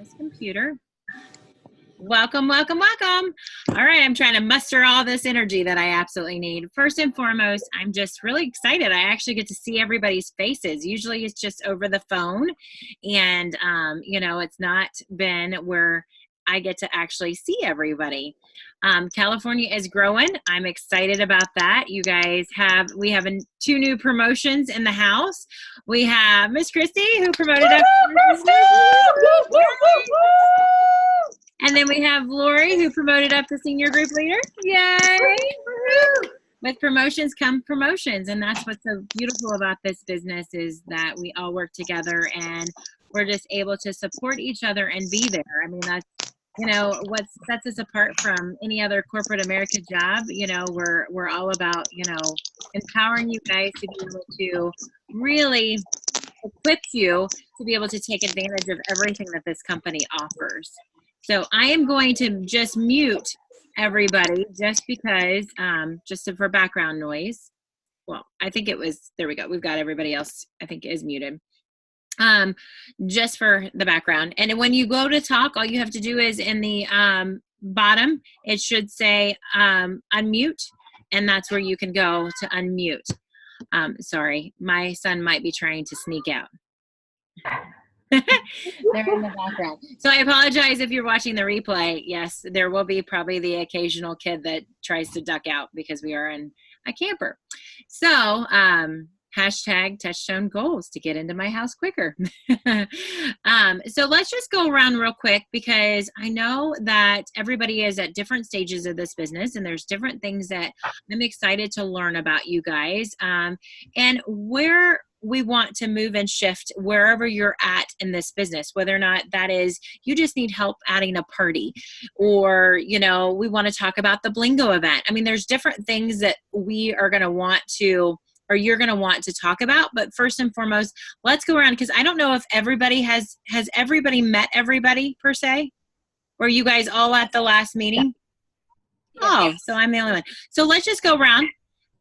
this computer. Welcome, welcome, welcome. All right, I'm trying to muster all this energy that I absolutely need. First and foremost, I'm just really excited. I actually get to see everybody's faces. Usually it's just over the phone, and it's not been where I get to actually see everybody. California is growing. I'm excited about that. You guys we have two new promotions in the house. We have Miss Christy, who promoted up. And then we have Lori, who promoted up to senior group leader. Yay! With promotions come promotions. And that's what's so beautiful about this business, is that we all work together and we're just able to support each other and be there. I mean, that's, what sets us apart from any other corporate America job. We're all about, empowering you guys to be able to really equip you to be able to take advantage of everything that this company offers. So I am going to just mute everybody just because, just for background noise. Well, I think there we go. We've got everybody else, I think, is muted. Just for the background. And when you go to talk, all you have to do is in the bottom, it should say unmute, and that's where you can go to unmute. Sorry, my son might be trying to sneak out. They're in the background. So I apologize if you're watching the replay. Yes, there will be probably the occasional kid that tries to duck out because we are in a camper. So hashtag Touchstone goals to get into my house quicker. So let's just go around real quick, because I know that everybody is at different stages of this business, and there's different things that I'm excited to learn about you guys, and where we want to move and shift wherever you're at in this business, whether or not that is you just need help adding a party, or, we want to talk about the blingo event. I mean, there's different things that we are going to want to, or you're going to want to talk about. But first and foremost, let's go around, because I don't know if everybody has everybody met everybody per se? Were you guys all at the last meeting? Yeah. Oh, so I'm the only one. So let's just go around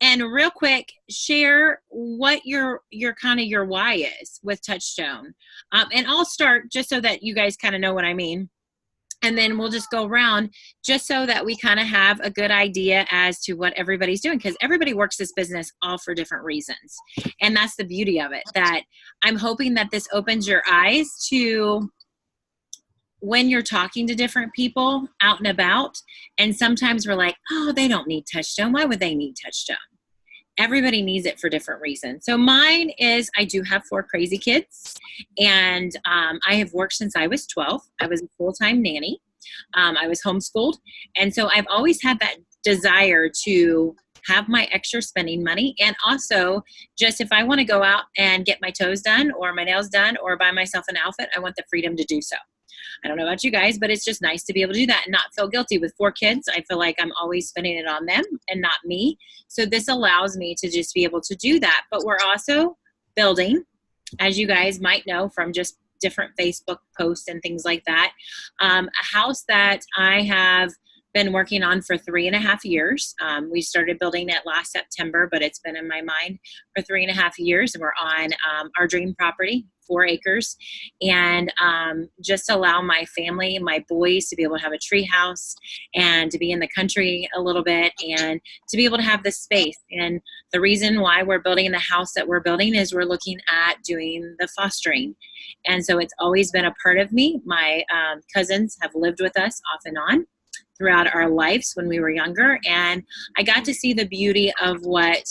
and real quick share what your kind of your why is with Touchstone. And I'll start just so that you guys kind of know what I mean. And then we'll just go around just so that we kind of have a good idea as to what everybody's doing, because everybody works this business all for different reasons. And that's the beauty of it, that I'm hoping that this opens your eyes to when you're talking to different people out and about. And sometimes we're like, oh, they don't need Touchstone. Why would they need Touchstone? Everybody needs it for different reasons. So mine is, I do have 4 crazy kids, and I have worked since I was 12. I was a full-time nanny. I was homeschooled. And so I've always had that desire to have my extra spending money. And also, just if I want to go out and get my toes done or my nails done or buy myself an outfit, I want the freedom to do so. I don't know about you guys, but it's just nice to be able to do that and not feel guilty. With 4 kids, I feel like I'm always spending it on them and not me. So this allows me to just be able to do that. But we're also building, as you guys might know from just different Facebook posts and things like that, a house that I have been working on for 3.5 years. We started building it last September, but it's been in my mind for 3.5 years. And we're on our dream property, 4 acres, and just allow my family, my boys, to be able to have a tree house and to be in the country a little bit and to be able to have this space. And the reason why we're building the house that we're building is we're looking at doing the fostering. And so it's always been a part of me. My cousins have lived with us off and on throughout our lives when we were younger. And I got to see the beauty of what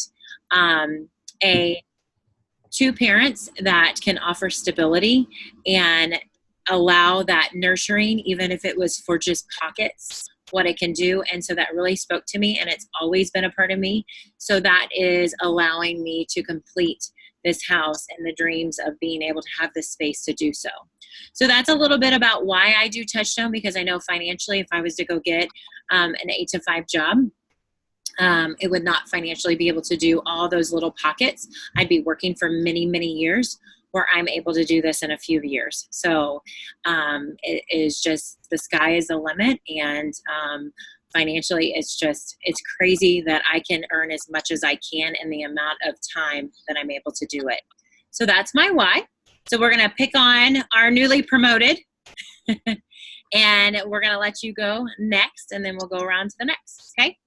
2 parents that can offer stability and allow that nurturing, even if it was for just pockets, what it can do. And so that really spoke to me, and it's always been a part of me. So that is allowing me to complete this house and the dreams of being able to have this space to do so. So that's a little bit about why I do Touchstone, because I know financially, if I was to go get an 8-to-5 job, it would not financially be able to do all those little pockets. I'd be working for many, many years, where I'm able to do this in a few years. So it is just, the sky is the limit. And financially, it's crazy that I can earn as much as I can in the amount of time that I'm able to do it. So that's my why. So we're going to pick on our newly promoted And we're going to let you go next, and then we'll go around to the next. Okay?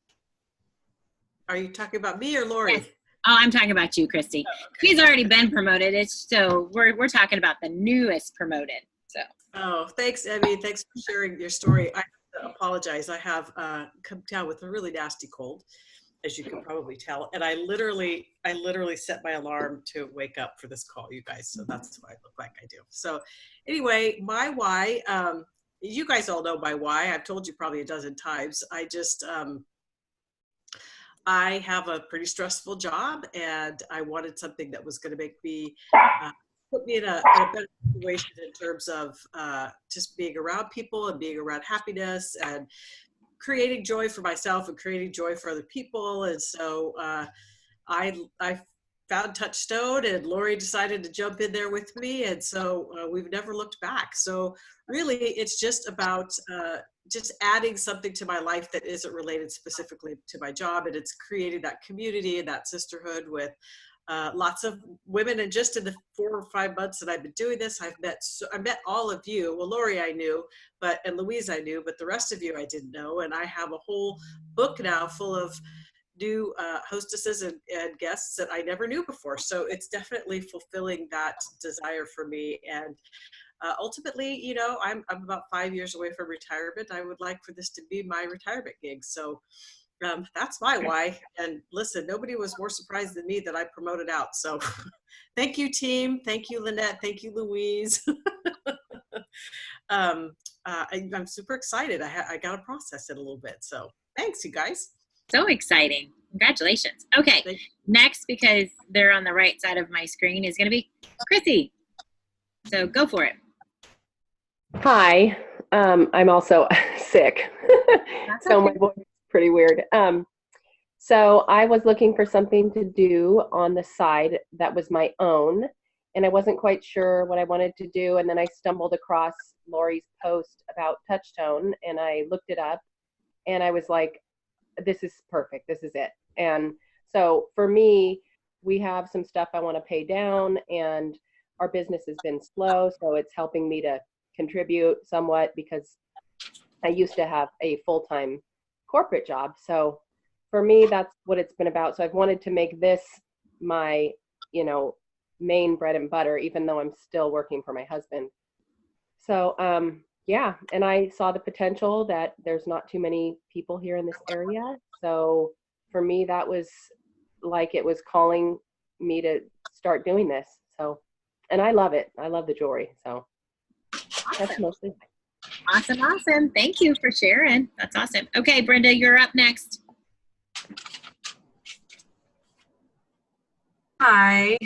Are you talking about me or Lori? Yes. Oh, I'm talking about you, Christy. Oh, okay. She's already been promoted. We're talking about the newest promoted. So. Oh, thanks, Emmy. Thanks for sharing your story. I have to apologize. I have come down with a really nasty cold, as you can probably tell. And I literally set my alarm to wake up for this call, you guys. So that's why I look like I do. So anyway, my why, you guys all know my why. I've told you probably a dozen times. I have a pretty stressful job, and I wanted something that was going to make me, put me in a better situation in terms of just being around people and being around happiness and creating joy for myself and creating joy for other people. And so I found Touchstone, and Lori decided to jump in there with me. And so we've never looked back. So really, it's just about just adding something to my life that isn't related specifically to my job. And it's creating that community and that sisterhood with lots of women. And just in the 4 or 5 months that I've been doing this, I met all of you. Well, Lori I knew, and Louise I knew, but the rest of you I didn't know. And I have a whole book now full of new hostesses and guests that I never knew before. So it's definitely fulfilling that desire for me. And ultimately, you know, I'm about 5 years away from retirement. I would like for this to be my retirement gig. So that's my why. And listen, nobody was more surprised than me that I promoted out. So thank you, team. Thank you, Lynette. Thank you, Louise. I'm super excited. I got to process it a little bit. So thanks, you guys. So exciting. Congratulations. Okay. Next, because they're on the right side of my screen, is going to be Chrissy. So go for it. Hi. I'm also sick. So my voice is pretty weird. So I was looking for something to do on the side that was my own, and I wasn't quite sure what I wanted to do. And then I stumbled across Lori's post about Touchstone, and I looked it up, and I was like, this is perfect. This is it. And so for me, we have some stuff I want to pay down, and our business has been slow. So it's helping me to contribute somewhat because I used to have a full-time corporate job. So for me, that's what it's been about. So I've wanted to make this my, you know, main bread and butter, even though I'm still working for my husband. So, yeah, and I saw the potential that there's not too many people here in this area. So for me, that was like it was calling me to start doing this. So, and I love it. I love the jewelry. So that's mostly. Awesome. Thank you for sharing. That's awesome. Okay, Brenda, you're up next. Hi.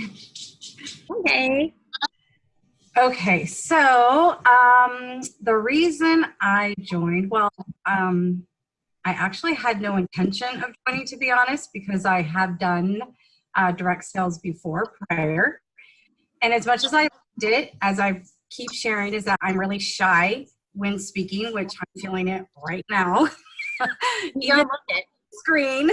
Okay. Okay, so the reason I joined, I actually had no intention of joining, to be honest, because I have done direct sales before prior. And as much as I did it, as I keep sharing, is that I'm really shy when speaking, which I'm feeling it right now. You don't look it. Screen.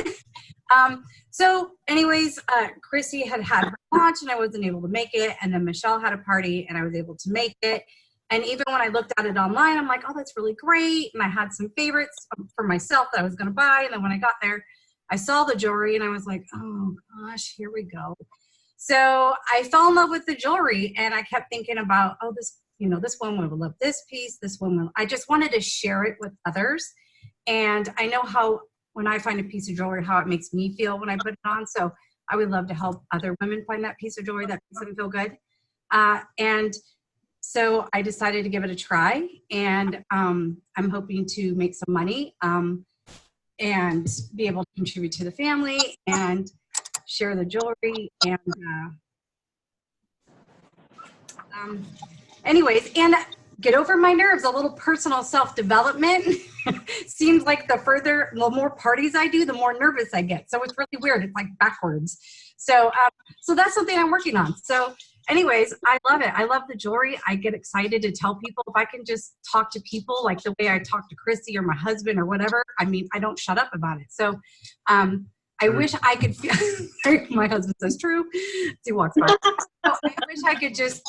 So anyways, Chrissy had her launch and I wasn't able to make it. And then Michelle had a party and I was able to make it. And even when I looked at it online, I'm like, oh, that's really great. And I had some favorites for myself that I was going to buy. And then when I got there, I saw the jewelry and I was like, oh gosh, here we go. So I fell in love with the jewelry and I kept thinking about, oh, this woman will love this piece. I just wanted to share it with others. And I know how, when I find a piece of jewelry, how it makes me feel when I put it on. So I would love to help other women find that piece of jewelry that makes them feel good. And so I decided to give it a try, and I'm hoping to make some money and be able to contribute to the family and share the jewelry. And anyways, and get over my nerves, a little personal self-development. Seems like the more parties I do, the more nervous I get. So it's really weird. It's like backwards. So that's something I'm working on. So anyways, I love it. I love the jewelry. I get excited to tell people. If I can just talk to people like the way I talk to Christy or my husband or whatever, I mean, I don't shut up about it. So I wish I could feel, my husband says true. He walks by. So I wish I could just,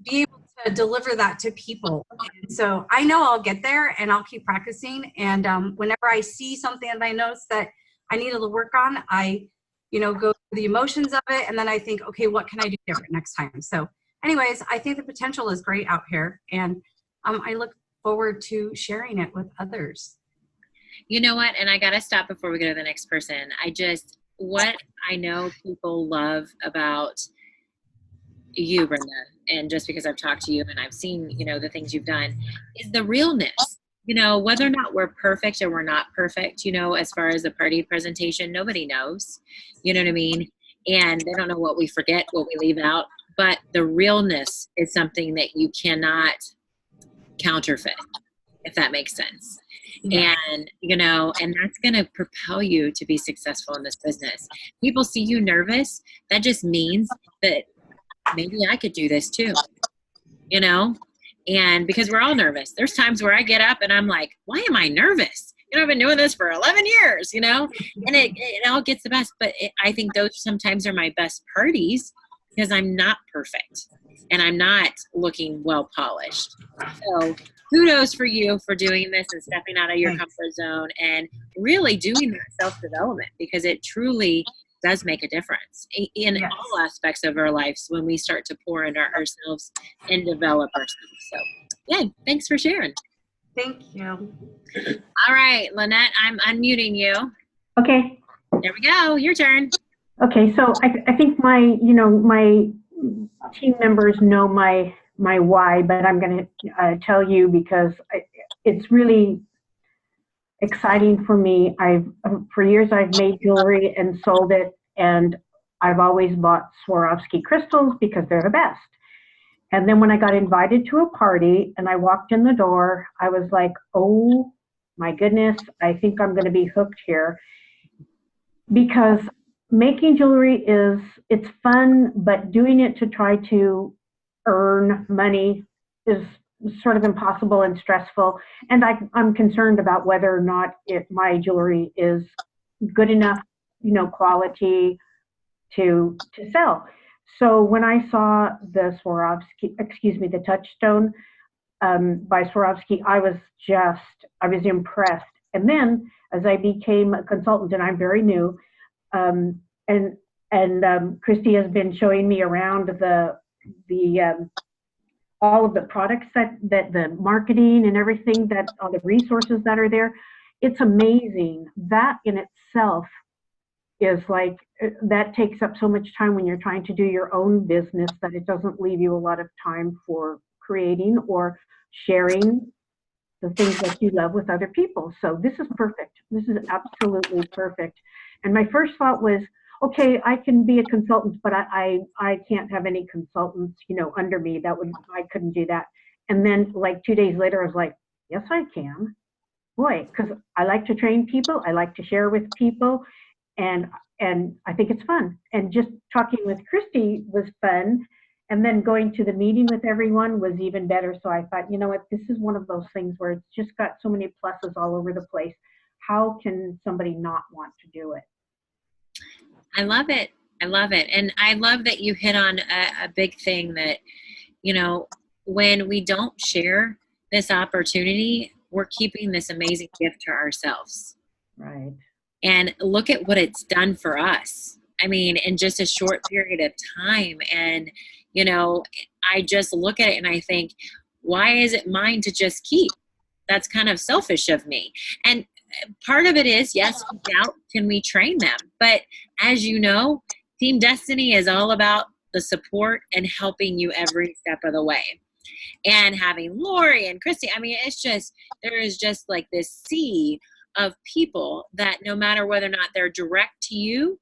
be able to deliver that to people. And so I know I'll get there, and I'll keep practicing. And whenever I see something that I notice that I need to work on, I, go through the emotions of it, and then I think, okay, what can I do different next time? So anyways, I think the potential is great out here, and I look forward to sharing it with others. You know what? And I got to stop before we go to the next person. What I know people love about you, Brenda, and just because I've talked to you and I've seen, the things you've done, is the realness. Whether or not we're perfect or we're not perfect, as far as the party presentation, nobody knows. You know what I mean? And they don't know what we forget, what we leave out. But the realness is something that you cannot counterfeit, if that makes sense. Yeah. And, and that's going to propel you to be successful in this business. People see you nervous. That just means that maybe I could do this too, and because we're all nervous. There's times where I get up and I'm like, why am I nervous? I've been doing this for 11 years, and it all gets the best. But I think those sometimes are my best parties because I'm not perfect and I'm not looking well polished. So kudos for you for doing this and stepping out of your comfort zone and really doing that self-development, because it truly does make a difference in all aspects of our lives when we start to pour into ourselves and develop ourselves. So, yeah, thanks for sharing. Thank you. All right, Lynette, I'm unmuting you. Okay. There we go. Your turn. Okay, so I think my team members know my why, but I'm going to tell you because it's really exciting for me. For years I've made jewelry and sold it, and I've always bought Swarovski crystals because they're the best. And then when I got invited to a party and I walked in the door, I was like, oh my goodness, I think I'm going to be hooked here. Because making jewelry it's fun, but doing it to try to earn money is sort of impossible and stressful. And I'm concerned about whether or not my jewelry is good enough, quality to sell. So when I saw the the Touchstone by Swarovski, I was impressed. And then as I became a consultant, and I'm very new, and Christy has been showing me around the all of the products that the marketing and everything, that all the resources that are there. It's amazing. That in itself is like, that takes up so much time when you're trying to do your own business that it doesn't leave you a lot of time for creating or sharing the things that you love with other people. So this is perfect. This is absolutely perfect. And my first thought was, okay, I can be a consultant, but I can't have any consultants, under me. I couldn't do that. And then like 2 days later, I was like, yes, I can. Boy, because I like to train people. I like to share with people. And I think it's fun. And just talking with Christy was fun. And then going to the meeting with everyone was even better. So I thought, you know what, this is one of those things where it's just got so many pluses all over the place. How can somebody not want to do it? I love it. I love it. And I love that you hit on a big thing that, when we don't share this opportunity, we're keeping this amazing gift to ourselves. Right. And look at what it's done for us. I mean, in just a short period of time. And, I just look at it and I think, why is it mine to just keep? That's kind of selfish of me. And part of it is, yes, we doubt, can we train them? But as you know, Team Destiny is all about the support and helping you every step of the way. And having Lori and Christy, I mean, there is just like this sea of people that no matter whether or not they're direct to you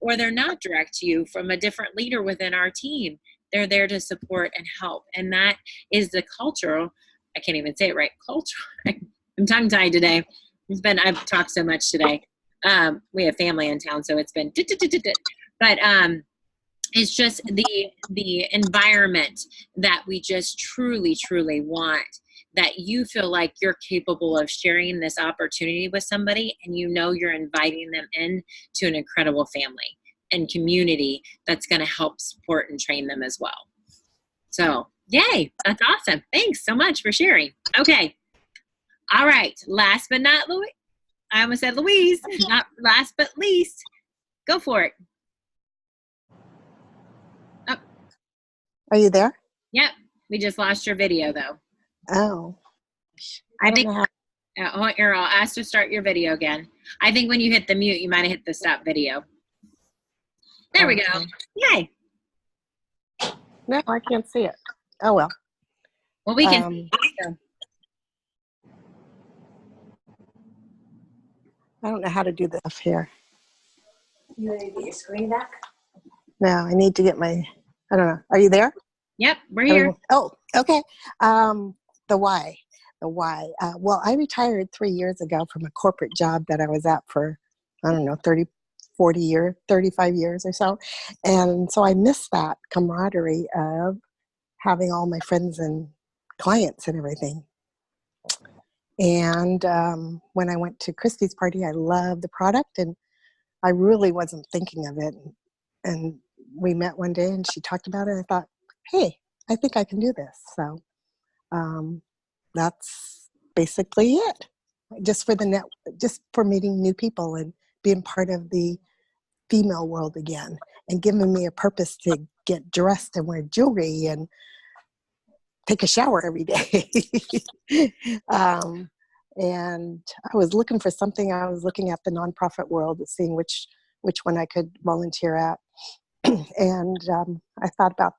or they're not direct to you from a different leader within our team, they're there to support and help. And that is the cultural, I can't even say it right, culture. I'm tongue-tied today. I've talked so much today. We have family in town, so it's been, but it's just the environment that we just truly, truly want, that you feel like you're capable of sharing this opportunity with somebody and you're inviting them in to an incredible family and community that's going to help support and train them as well. So yay, that's awesome. Thanks so much for sharing. Okay. All right. Last but not Louise. I almost said Louise, not last but least. Go for it. Oh. Are you there? Yep. We just lost your video though. Oh. I think don't know here, I'll ask to start your video again. I think when you hit the mute, you might have hit the stop video. There we go. Okay. Yay. No, I can't see it. Oh, well. Well, we can see it, so. I don't know how to do this here. You want to get your screen back? No, I need to get my, I don't know. Are you there? Yep, we're here. Oh, okay. The why. Well, I retired 3 years ago from a corporate job that I was at for, I don't know, 30, 40 years, 35 years or so. And so I miss that camaraderie of having all my friends and clients and everything. And when I went to Christy's party, I loved the product and I really wasn't thinking of it. And we met one day and she talked about it. And I thought, hey, I think I can do this. So that's basically it. Just for meeting new people and being part of the female world again and giving me a purpose to get dressed and wear jewelry and take a shower every day. And I was looking for something. I was looking at the nonprofit world, seeing which one I could volunteer at. And I thought about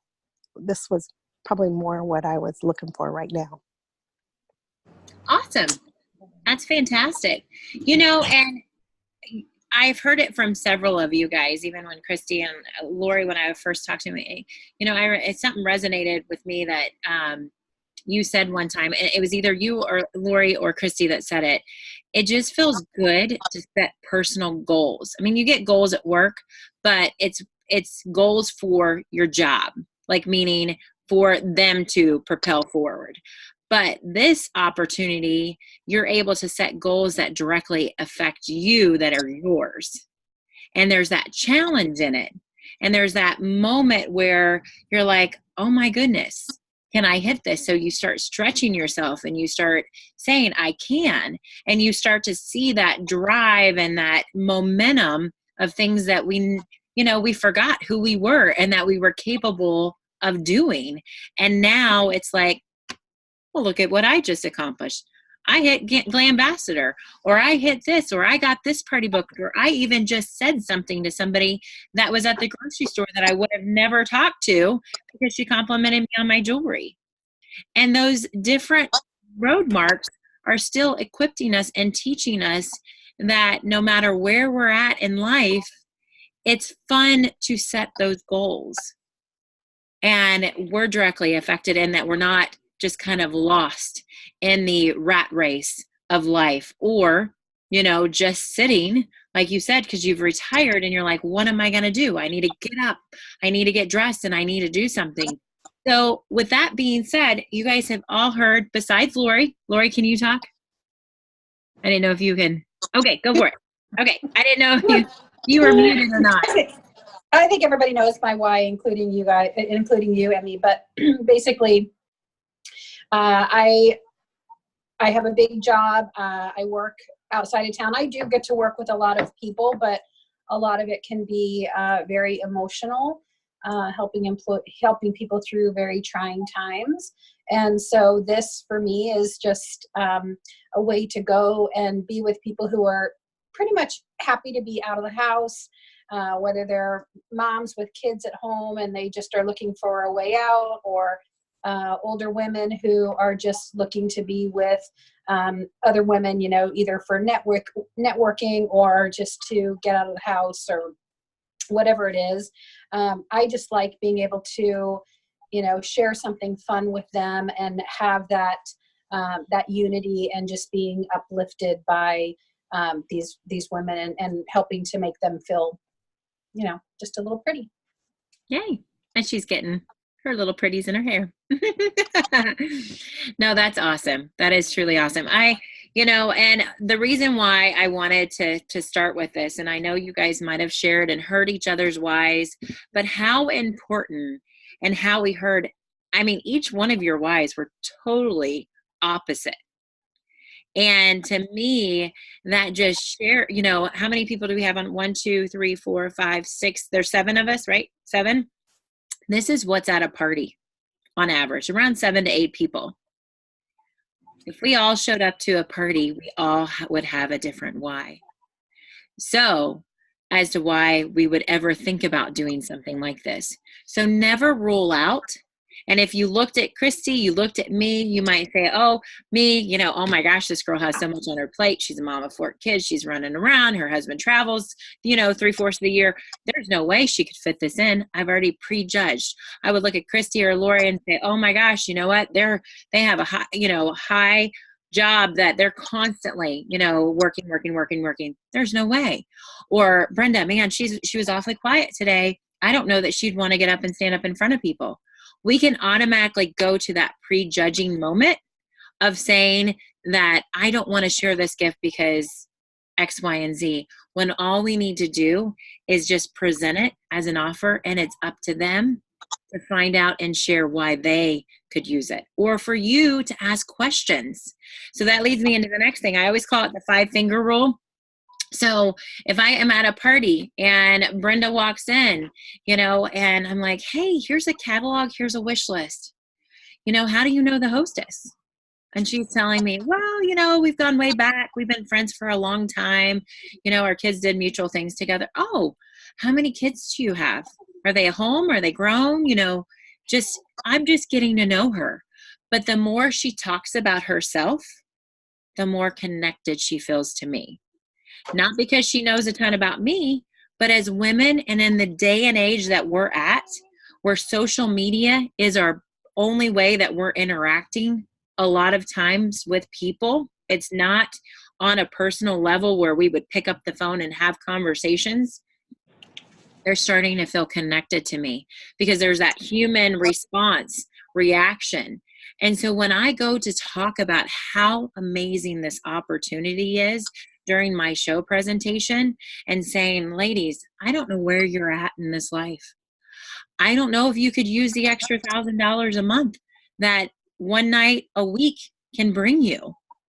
this was probably more what I was looking for right now. Awesome. That's fantastic. You know, and I've heard it from several of you guys, even when Christy and Lori, when I first talked to me, you know, it's something resonated with me that you said one time, and it was either you or Lori or Christy that said it. It just feels good to set personal goals. I mean, you get goals at work, but it's goals for your job, like meaning for them to propel forward. But this opportunity, you're able to set goals that directly affect you, that are yours. And there's that challenge in it. And there's that moment where you're like, oh my goodness, can I hit this? So you start stretching yourself and you start saying, I can. And you start to see that drive and that momentum of things that we forgot who we were and that we were capable of doing. And now it's like, well, look at what I just accomplished. I hit Glambassador, or I hit this, or I got this party booked, or I even just said something to somebody that was at the grocery store that I would have never talked to because she complimented me on my jewelry. And those different road marks are still equipping us and teaching us that no matter where we're at in life, it's fun to set those goals. And we're directly affected in that we're not just kind of lost in the rat race of life, or, just sitting, like you said, because you've retired and you're like, what am I going to do? I need to get up, I need to get dressed, and I need to do something. So with that being said, you guys have all heard, besides Lori, can you talk? I didn't know if you can. Okay, go for it. Okay. I didn't know if you were muted or not. I think everybody knows my why, including you guys, including you, Emmy, but basically, I have a big job. I work outside of town. I do get to work with a lot of people, but a lot of it can be very emotional, helping people through very trying times. And so this for me is just a way to go and be with people who are pretty much happy to be out of the house, whether they're moms with kids at home and they just are looking for a way out, or older women who are just looking to be with other women, either for networking or just to get out of the house or whatever it is. I just like being able to, share something fun with them and have that unity and just being uplifted by these women and helping to make them feel, just a little pretty. Yay. And she's getting her little pretties in her hair. No, that's awesome. That is truly awesome. And the reason why I wanted to start with this, and I know you guys might have shared and heard each other's whys, but how important and how we heard I mean, each one of your whys were totally opposite. And to me, that just share, you know, how many people do we have on 1, 2, 3, 4, 5, 6? There's 7 of us, right? 7. This is what's at a party on average, around 7 to 8 people. If we all showed up to a party, we all would have a different why. So, as to why we would ever think about doing something like this. So never rule out. And if you looked at Christy, you looked at me, you might say, oh, me, you know, oh my gosh, this girl has so much on her plate. She's a mom of 4 kids. She's running around. Her husband travels, you know, 3/4 of the year. There's no way she could fit this in. I've already prejudged. I would look at Christy or Lori and say, oh my gosh, you know what? They have a high job that they're constantly, you know, working. There's no way. Or Brenda, man, she was awfully quiet today. I don't know that she'd want to get up and stand up in front of people. We can automatically go to that prejudging moment of saying that I don't want to share this gift because X, Y, and Z, when all we need to do is just present it as an offer, and it's up to them to find out and share why they could use it, or for you to ask questions. So that leads me into the next thing. I always call it the 5-finger rule. So if I am at a party and Brenda walks in, you know, and I'm like, hey, here's a catalog, here's a wish list. You know, how do you know the hostess? And she's telling me, well, you know, we've gone way back. We've been friends for a long time. You know, our kids did mutual things together. Oh, how many kids do you have? Are they at home? Are they grown? You know, I'm just getting to know her. But the more she talks about herself, the more connected she feels to me. Not because she knows a ton about me, but as women, and in the day and age that we're at, where social media is our only way that we're interacting a lot of times with people. It's not on a personal level where we would pick up the phone and have conversations. They're starting to feel connected to me because there's that human reaction. And so when I go to talk about how amazing this opportunity is during my show presentation and saying, ladies, I don't know where you're at in this life. I don't know if you could use the extra $1,000 a month that one night a week can bring you,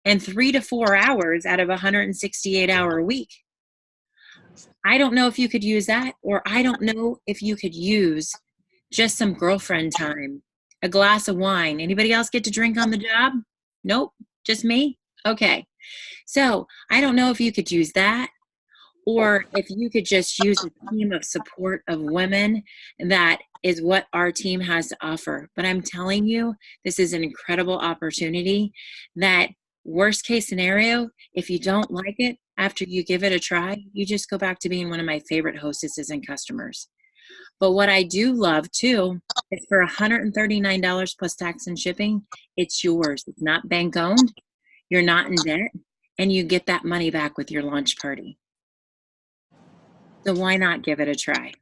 and 3 to 4 hours out of a 168-hour week. I don't know if you could use that, or I don't know if you could use just some girlfriend time, a glass of wine. Anybody else get to drink on the job? Nope, just me? Okay. So I don't know if you could use that, or if you could just use a team of support of women. That is what our team has to offer. But I'm telling you, this is an incredible opportunity that, worst case scenario, if you don't like it after you give it a try, you just go back to being one of my favorite hostesses and customers. But what I do love too is for $139 plus tax and shipping, it's yours. It's not bank owned. You're not in debt, and you get that money back with your launch party. So why not give it a try?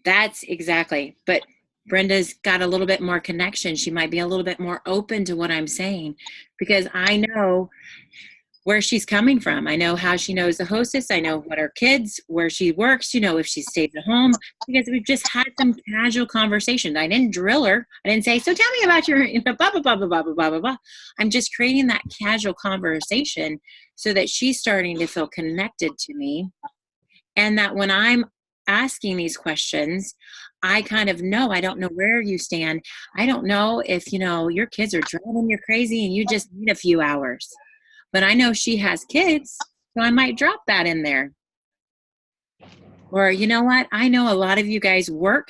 That's exactly. But Brenda's got a little bit more connection. She might be a little bit more open to what I'm saying because I know where she's coming from. I know how she knows the hostess. I know what her kids, where she works, you know, if she stays at home, because we've just had some casual conversations. I didn't drill her. I didn't say, so tell me about your, you know, blah, blah, blah, blah, blah, blah, blah, blah. I'm just creating that casual conversation so that she's starting to feel connected to me. And that when I'm asking these questions, I kind of know, I don't know where you stand. I don't know if, you know, your kids are driving you crazy and you just need a few hours. But I know she has kids, so I might drop that in there. Or, you know what? I know a lot of you guys work,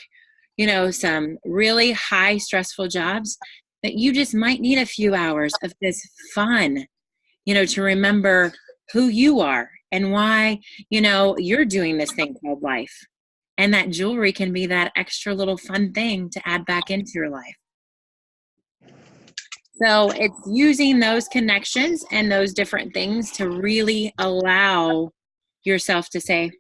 you know, some really high stressful jobs that you just might need a few hours of this fun, you know, to remember who you are and why, you know, you're doing this thing called life. And that jewelry can be that extra little fun thing to add back into your life. So it's using those connections and those different things to really allow yourself to say,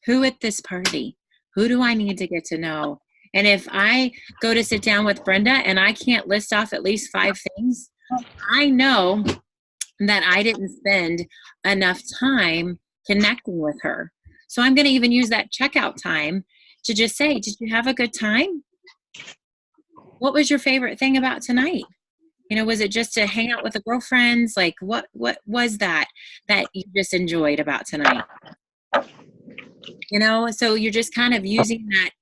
who at this party? Who do I need to get to know? And if I go to sit down with Brenda and I can't list off at least 5 things, I know that I didn't spend enough time connecting with her. So I'm going to even use that checkout time to just say, did you have a good time? What was your favorite thing about tonight? You know, was it just to hang out with the girlfriends? Like, what was that you just enjoyed about tonight? You know, so you're just kind of using that.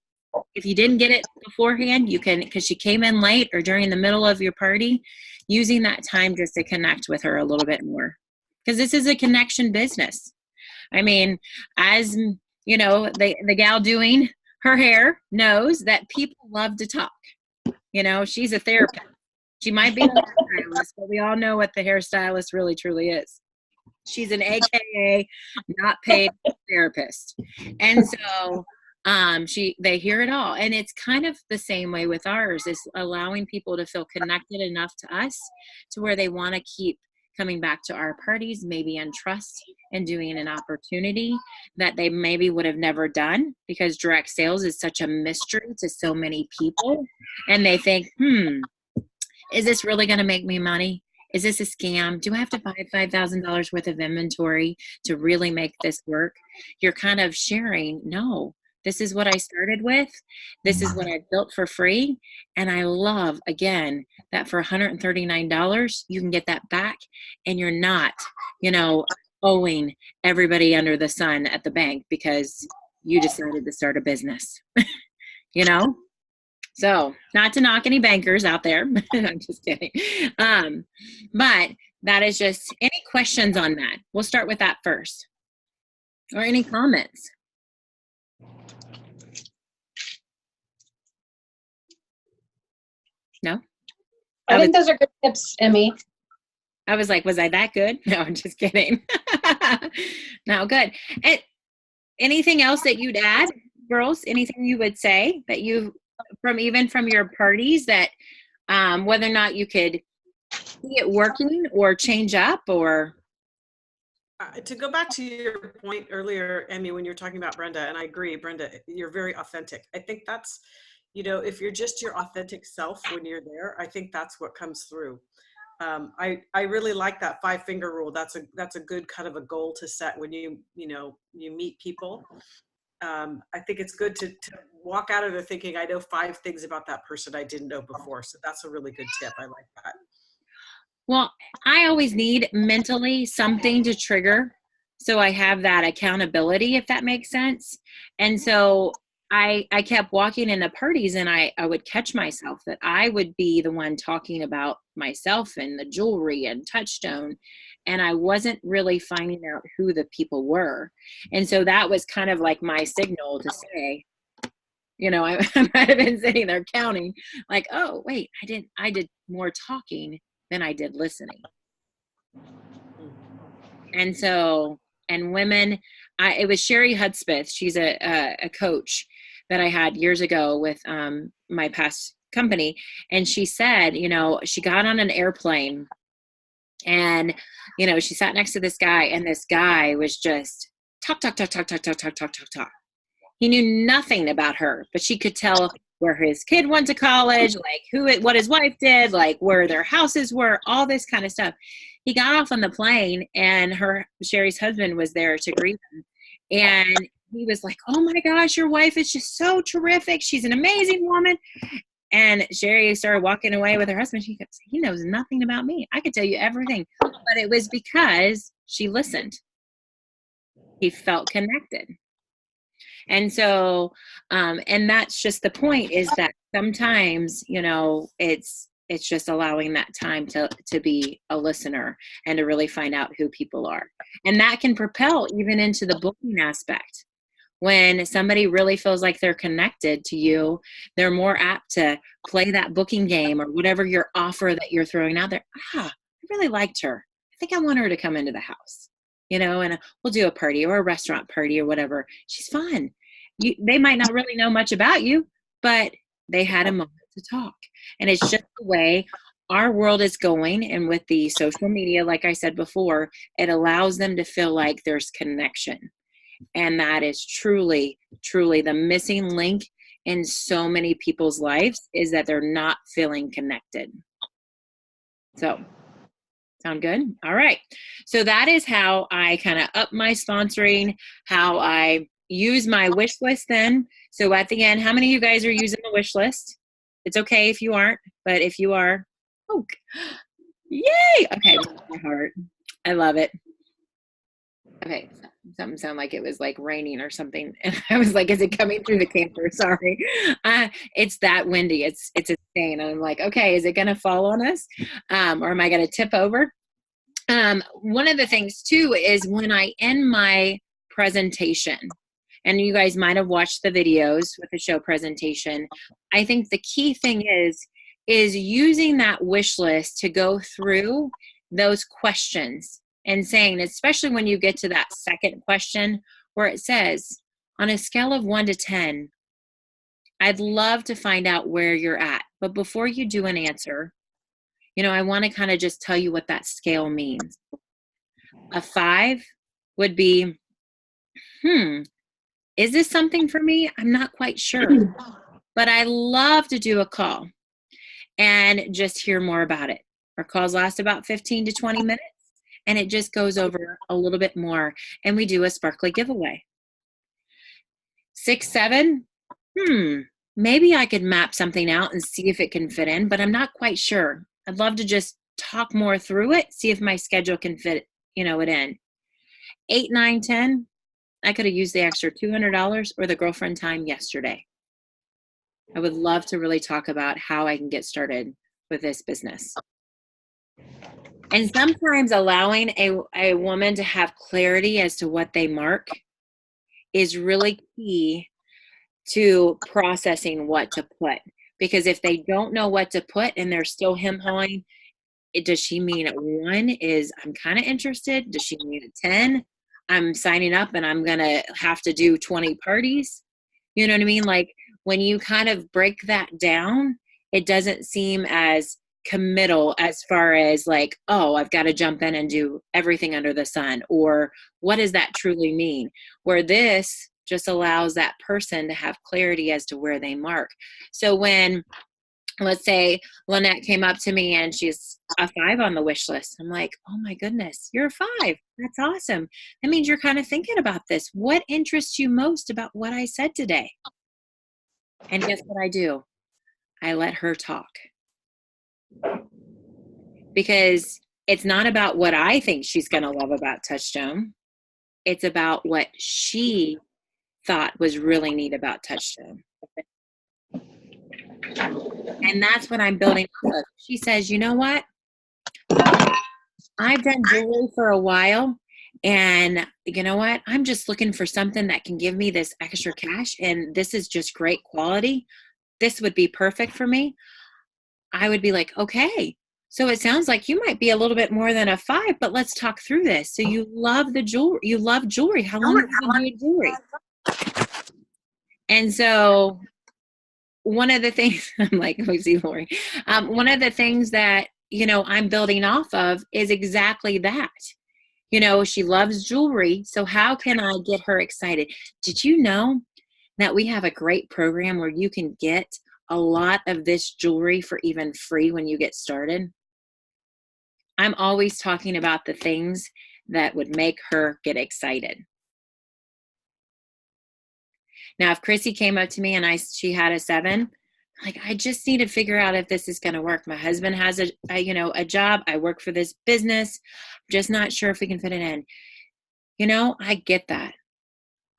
If you didn't get it beforehand, you can, because she came in late or during the middle of your party, using that time just to connect with her a little bit more. Because this is a connection business. I mean, as you know, the gal doing her hair knows that people love to talk. You know, she's a therapist. She might be a hairstylist, but we all know what the hairstylist really truly is. She's an AKA not paid therapist. And so they hear it all. And it's kind of the same way with ours, is allowing people to feel connected enough to us to where they want to keep coming back to our parties, maybe in trust and doing an opportunity that they maybe would have never done, because direct sales is such a mystery to so many people. And they think, is this really going to make me money? Is this a scam? Do I have to buy $5,000 worth of inventory to really make this work? You're kind of sharing, no, this is what I started with. This is what I built for free. And I love, again, that for $139, you can get that back, and you're not, you know, owing everybody under the sun at the bank because you decided to start a business, you know? So, not to knock any bankers out there. I'm just kidding. But that is just, any questions on that? We'll start with that first. Or any comments? No? I think those are good tips, Emmy. I was like, was I that good? No, I'm just kidding. No, good. And anything else that you'd add, girls? Anything you would say that even from your parties, that whether or not you could see it working or change up, or to go back to your point earlier, Emmy, when you're talking about Brenda, and I agree, Brenda, you're very authentic. I think that's, you know, if you're just your authentic self when you're there, I think that's what comes through. I really like that 5-finger rule. That's a good kind of a goal to set when you meet people. I think it's good to walk out of there thinking, I know 5 things about that person I didn't know before. So that's a really good tip. I like that. Well, I always need mentally something to trigger, so I have that accountability, if that makes sense. And so I kept walking into parties, and I would catch myself that I would be the one talking about myself and the jewelry and Touchstone, and I wasn't really finding out who the people were. And so that was kind of like my signal to say, you know, I might have been sitting there counting, like, oh, wait, I did more talking than I did listening. And so, and women, it was Sherry Hudspeth. She's a coach that I had years ago with my past company. And she said, you know, she got on an airplane, and, you know, she sat next to this guy, and this guy was just talk. He knew nothing about her, but she could tell where his kid went to college, like what his wife did, like where their houses were, all this kind of stuff. He got off on the plane, and Sherry's husband was there to greet him. And he was like, oh my gosh, your wife is just so terrific. She's an amazing woman. And Sherry started walking away with her husband. She goes, he knows nothing about me. I could tell you everything. But it was because she listened. He felt connected. And so, and that's just the point, is that sometimes, you know, it's just allowing that time to be a listener and to really find out who people are. And that can propel even into the booking aspect. When somebody really feels like they're connected to you, they're more apt to play that booking game or whatever your offer that you're throwing out there. I really liked her. I think I want her to come into the house, you know, and we'll do a party or a restaurant party or whatever. She's fun. They might not really know much about you, but they had a moment to talk. And it's just the way our world is going. And with the social media, like I said before, it allows them to feel like there's connection. And that is truly, truly the missing link in so many people's lives, is that they're not feeling connected. So, sound good? All right. So that is how I kind of up my sponsoring, how I use my wish list then. So at the end, how many of you guys are using the wish list? It's okay if you aren't, but if you are, oh, yay! Okay, my heart. I love it. Okay, something sounded like it was like raining or something, and I was like, "Is it coming through the camper?" Sorry, it's that windy. It's insane. And I'm like, "Okay, is it going to fall on us, or am I going to tip over?" One of the things too is when I end my presentation, and you guys might have watched the videos with the show presentation. I think the key thing is using that wish list to go through those questions and saying, especially when you get to that second question where it says, on a scale of 1 to 10, I'd love to find out where you're at. But before you do an answer, I want to kind of just tell you what that scale means. A 5 would be, is this something for me? I'm not quite sure, but I love to do a call and just hear more about it. Our calls last about 15 to 20 minutes, and it just goes over a little bit more, and we do a sparkly giveaway. 6, 7, maybe I could map something out and see if it can fit in, but I'm not quite sure. I'd love to just talk more through it, see if my schedule can fit, it in. 8, 9, 10, I could have used the extra $200 or the girlfriend time yesterday. I would love to really talk about how I can get started with this business. And sometimes allowing a woman to have clarity as to what they mark is really key to processing what to put. Because if they don't know what to put and they're still hem-hawing, does she mean 1 is I'm kind of interested? Does she mean 10? I'm signing up and I'm going to have to do 20 parties. You know what I mean? Like when you kind of break that down, it doesn't seem as committal as far as like, oh, I've got to jump in and do everything under the sun, or what does that truly mean? Where this just allows that person to have clarity as to where they mark. So when, let's say Lynette came up to me and she's a 5 on the wish list, I'm like, oh my goodness, you're a 5. That's awesome. That means you're kind of thinking about this. What interests you most about what I said today? And guess what I do? I let her talk. Because it's not about what I think she's going to love about Touchstone. It's about what she thought was really neat about Touchstone. And that's what I'm building off of. She says, you know what? I've done jewelry for a while. And you know what? I'm just looking for something that can give me this extra cash. And this is just great quality. This would be perfect for me. I would be like, okay. So it sounds like you might be a little bit more than a 5, but let's talk through this. So you love the jewelry. You love jewelry. How long have you been doing jewelry? And so one of the things, I'm like, we see Lori. One of the things that, I'm building off of is exactly that. She loves jewelry. So how can I get her excited? Did you know that we have a great program where you can get a lot of this jewelry for even free when you get started? I'm always talking about the things that would make her get excited. Now, if Chrissy came up to me and she had a 7, like, I just need to figure out if this is going to work. My husband has a job. I work for this business. I'm just not sure if we can fit it in. I get that.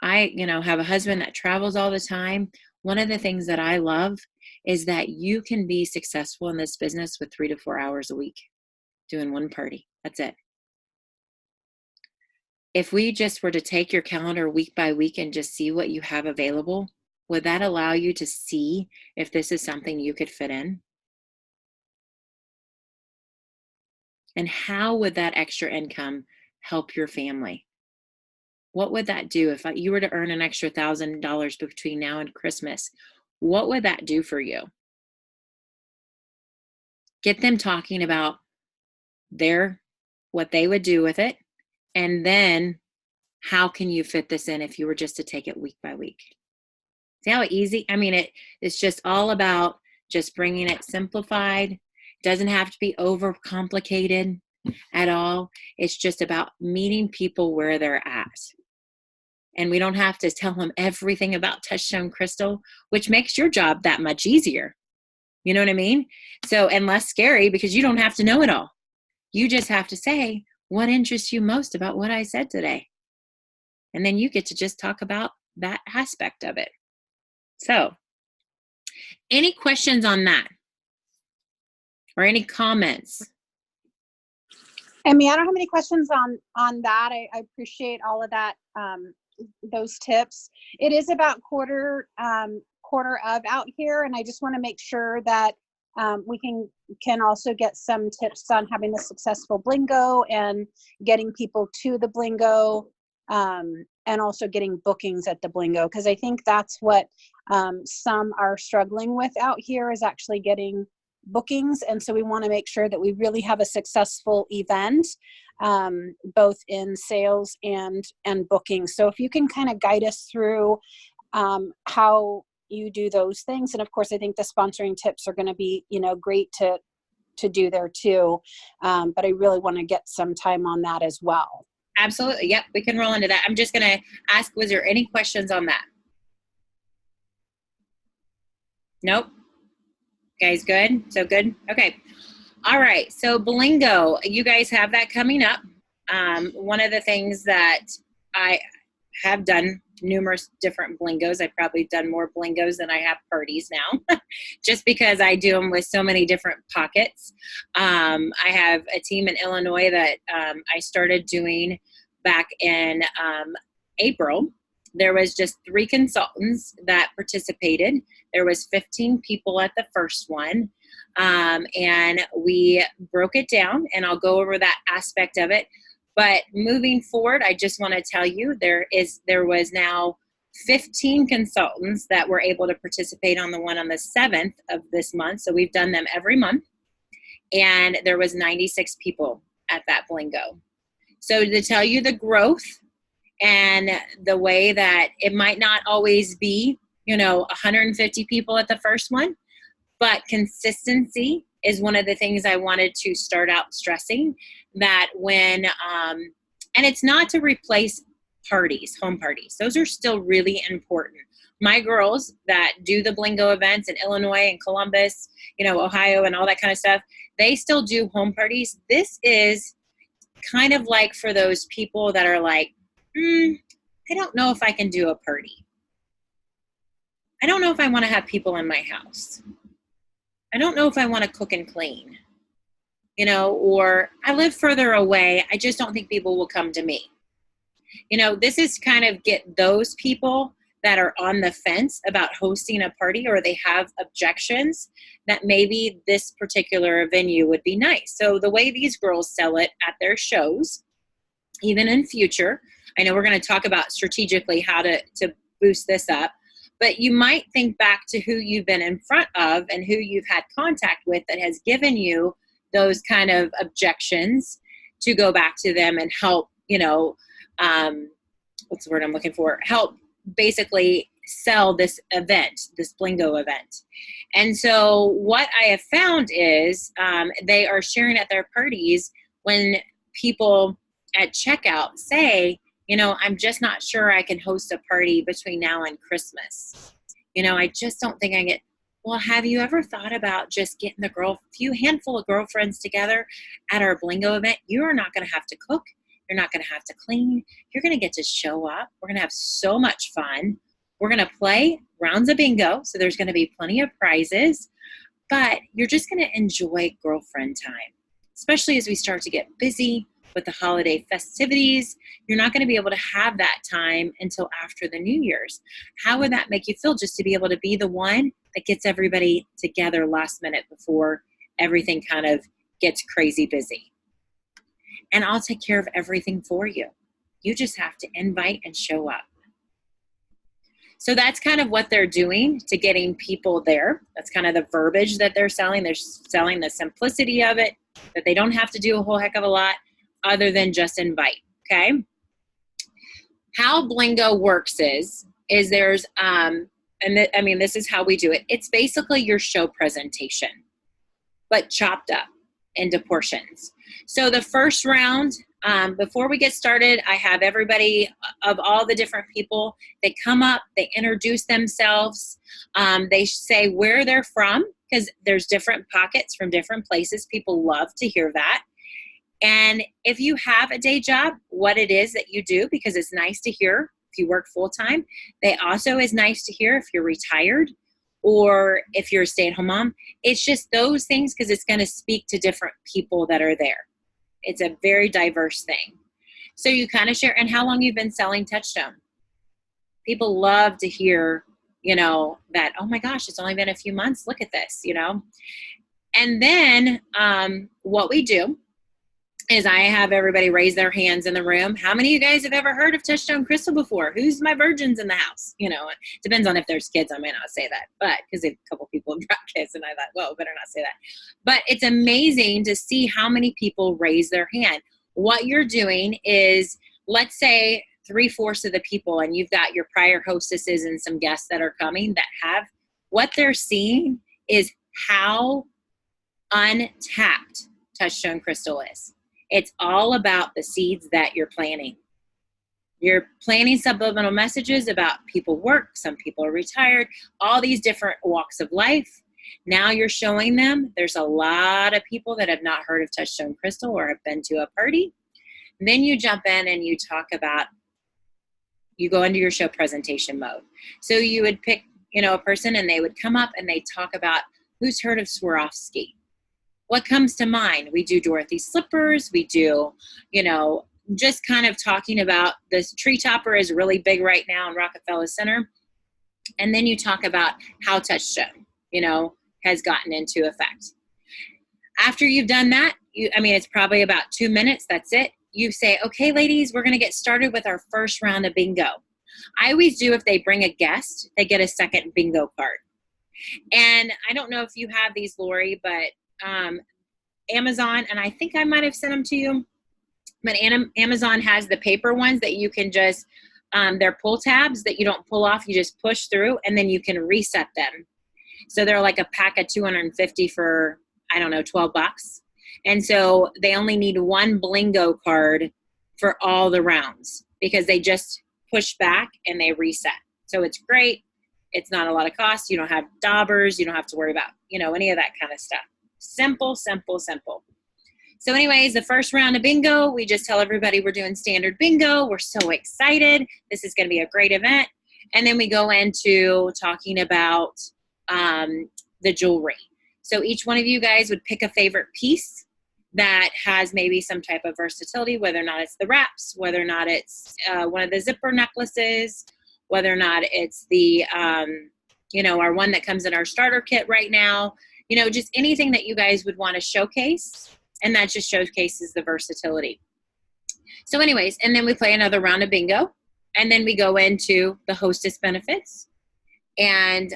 I, have a husband that travels all the time. One of the things that I love is that you can be successful in this business with 3 to 4 hours a week doing one party. That's it. If we just were to take your calendar week by week and just see what you have available, would that allow you to see if this is something you could fit in? And how would that extra income help your family? What would that do if you were to earn an extra $1,000 between now and Christmas? What would that do for you? Get them talking about what they would do with it, and then how can you fit this in if you were just to take it week by week? See how easy? I mean, it's just all about just bringing it simplified. It doesn't have to be overcomplicated at all. It's just about meeting people where they're at. And we don't have to tell them everything about Touchstone Crystal, which makes your job that much easier. You know what I mean? So, and less scary because you don't have to know it all. You just have to say, what interests you most about what I said today? And then you get to just talk about that aspect of it. So, any questions on that? Or any comments? Amy, I don't have any questions on that. I appreciate all of that, those tips. It is about quarter of out here, and I just want to make sure that we can also get some tips on having a successful blingo and getting people to the blingo, and also getting bookings at the blingo, because I think that's what some are struggling with out here, is actually getting bookings. And so we want to make sure that we really have a successful event, both in sales and bookings. So if you can kind of guide us through how you do those things. And of course, I think the sponsoring tips are going to be, great to do there too. But I really want to get some time on that as well. Absolutely. Yep. We can roll into that. I'm just going to ask, was there any questions on that? Nope. Guys, good? So good? Okay. All right. So blingo, you guys have that coming up. One of the things that I have done numerous different blingos. I've probably done more blingos than I have parties now, just because I do them with so many different pockets. I have a team in Illinois that I started doing back in April. There was just 3 consultants that participated. There was 15 people at the first one. And we broke it down, and I'll go over that aspect of it. But moving forward, I just want to tell you there was now 15 consultants that were able to participate on the one on the 7th of this month. So we've done them every month. And there was 96 people at that blingo. So to tell you the growth and the way that it might not always be, 150 people at the first one, but consistency is one of the things I wanted to start out stressing, that when, and it's not to replace parties, home parties. Those are still really important. My girls that do the blingo events in Illinois and Columbus, Ohio and all that kind of stuff, they still do home parties. This is kind of like for those people that are like, I don't know if I can do a party. I don't know if I want to have people in my house. I don't know if I want to cook and clean, or I live further away. I just don't think people will come to me. This is kind of get those people that are on the fence about hosting a party, or they have objections, that maybe this particular venue would be nice. So the way these girls sell it at their shows, even in future, I know we're going to talk about strategically how to boost this up, but you might think back to who you've been in front of and who you've had contact with that has given you those kind of objections, to go back to them and help, what's the word I'm looking for? Help basically sell this event, this blingo event. And so what I have found is they are sharing at their parties when people at checkout say, I'm just not sure I can host a party between now and Christmas. I just don't think I get, well, have you ever thought about just getting few handful of girlfriends together at our blingo event? You are not going to have to cook. You're not going to have to clean. You're going to get to show up. We're going to have so much fun. We're going to play rounds of bingo. So there's going to be plenty of prizes, but you're just going to enjoy girlfriend time, especially as we start to get busy with the holiday festivities. You're not going to be able to have that time until after the New Year's. How would that make you feel, just to be able to be the one that gets everybody together last minute before everything kind of gets crazy busy? And I'll take care of everything for you. You just have to invite and show up. So that's kind of what they're doing to getting people there. That's kind of the verbiage that they're selling. They're selling the simplicity of it, that they don't have to do a whole heck of a lot other than just invite, okay? How blingo works is there's, this is how we do it. It's basically your show presentation, but chopped up into portions. So the first round Before we get started, I have everybody of all the different people, they come up, they introduce themselves, they say where they're from, because there's different pockets from different places. People love to hear that. And if you have a day job, what it is that you do, because it's nice to hear if you work full-time. They also is nice to hear if you're retired or if you're a stay-at-home mom. It's just those things, because it's going to speak to different people that are there. It's a very diverse thing. So you kind of share, and how long you've been selling Touchstone. People love to hear, that, oh my gosh, it's only been a few months. Look at this, And then what we do is I have everybody raise their hands in the room. How many of you guys have ever heard of Touchstone Crystal before? Who's my virgins in the house? It depends on if there's kids. I may not say that, but because a couple people brought kids, and I thought, well, better not say that. But it's amazing to see how many people raise their hand. What you're doing is, let's say 3/4 of the people, and you've got your prior hostesses and some guests that are coming that have, what they're seeing is how untapped Touchstone Crystal is. It's all about the seeds that you're planting. You're planting subliminal messages about people work, some people are retired, all these different walks of life. Now you're showing them there's a lot of people that have not heard of Touchstone Crystal or have been to a party. And then you jump in and you talk about, you go into your show presentation mode. So you would pick, a person, and they would come up and they talk about, who's heard of Swarovski? What comes to mind? We do Dorothy slippers. We do, just kind of talking about this. Tree topper is really big right now in Rockefeller Center. And then you talk about how Touchstone, has gotten into effect. After you've done that, it's probably about 2 minutes. That's it. You say, okay, ladies, we're going to get started with our first round of bingo. I always do, if they bring a guest, they get a second bingo card. And I don't know if you have these, Lori, but Amazon, and I think I might have sent them to you, but Amazon has the paper ones that you can just, they're pull tabs that you don't pull off, you just push through, and then you can reset them. So they're like a pack of 250 for, I don't know, $12. And so they only need one blingo card for all the rounds, because they just push back and they reset. So it's great. It's not a lot of cost. You don't have daubers. You don't have to worry about, any of that kind of stuff. Simple, simple, simple. So anyways, the first round of bingo, we just tell everybody we're doing standard bingo. We're so excited. This is going to be a great event. And then we go into talking about the jewelry. So each one of you guys would pick a favorite piece that has maybe some type of versatility, whether or not it's the wraps, whether or not it's one of the zipper necklaces, whether or not it's the, our one that comes in our starter kit right now, just anything that you guys would want to showcase. And that just showcases the versatility. So anyways, and then we play another round of bingo. And then we go into the hostess benefits and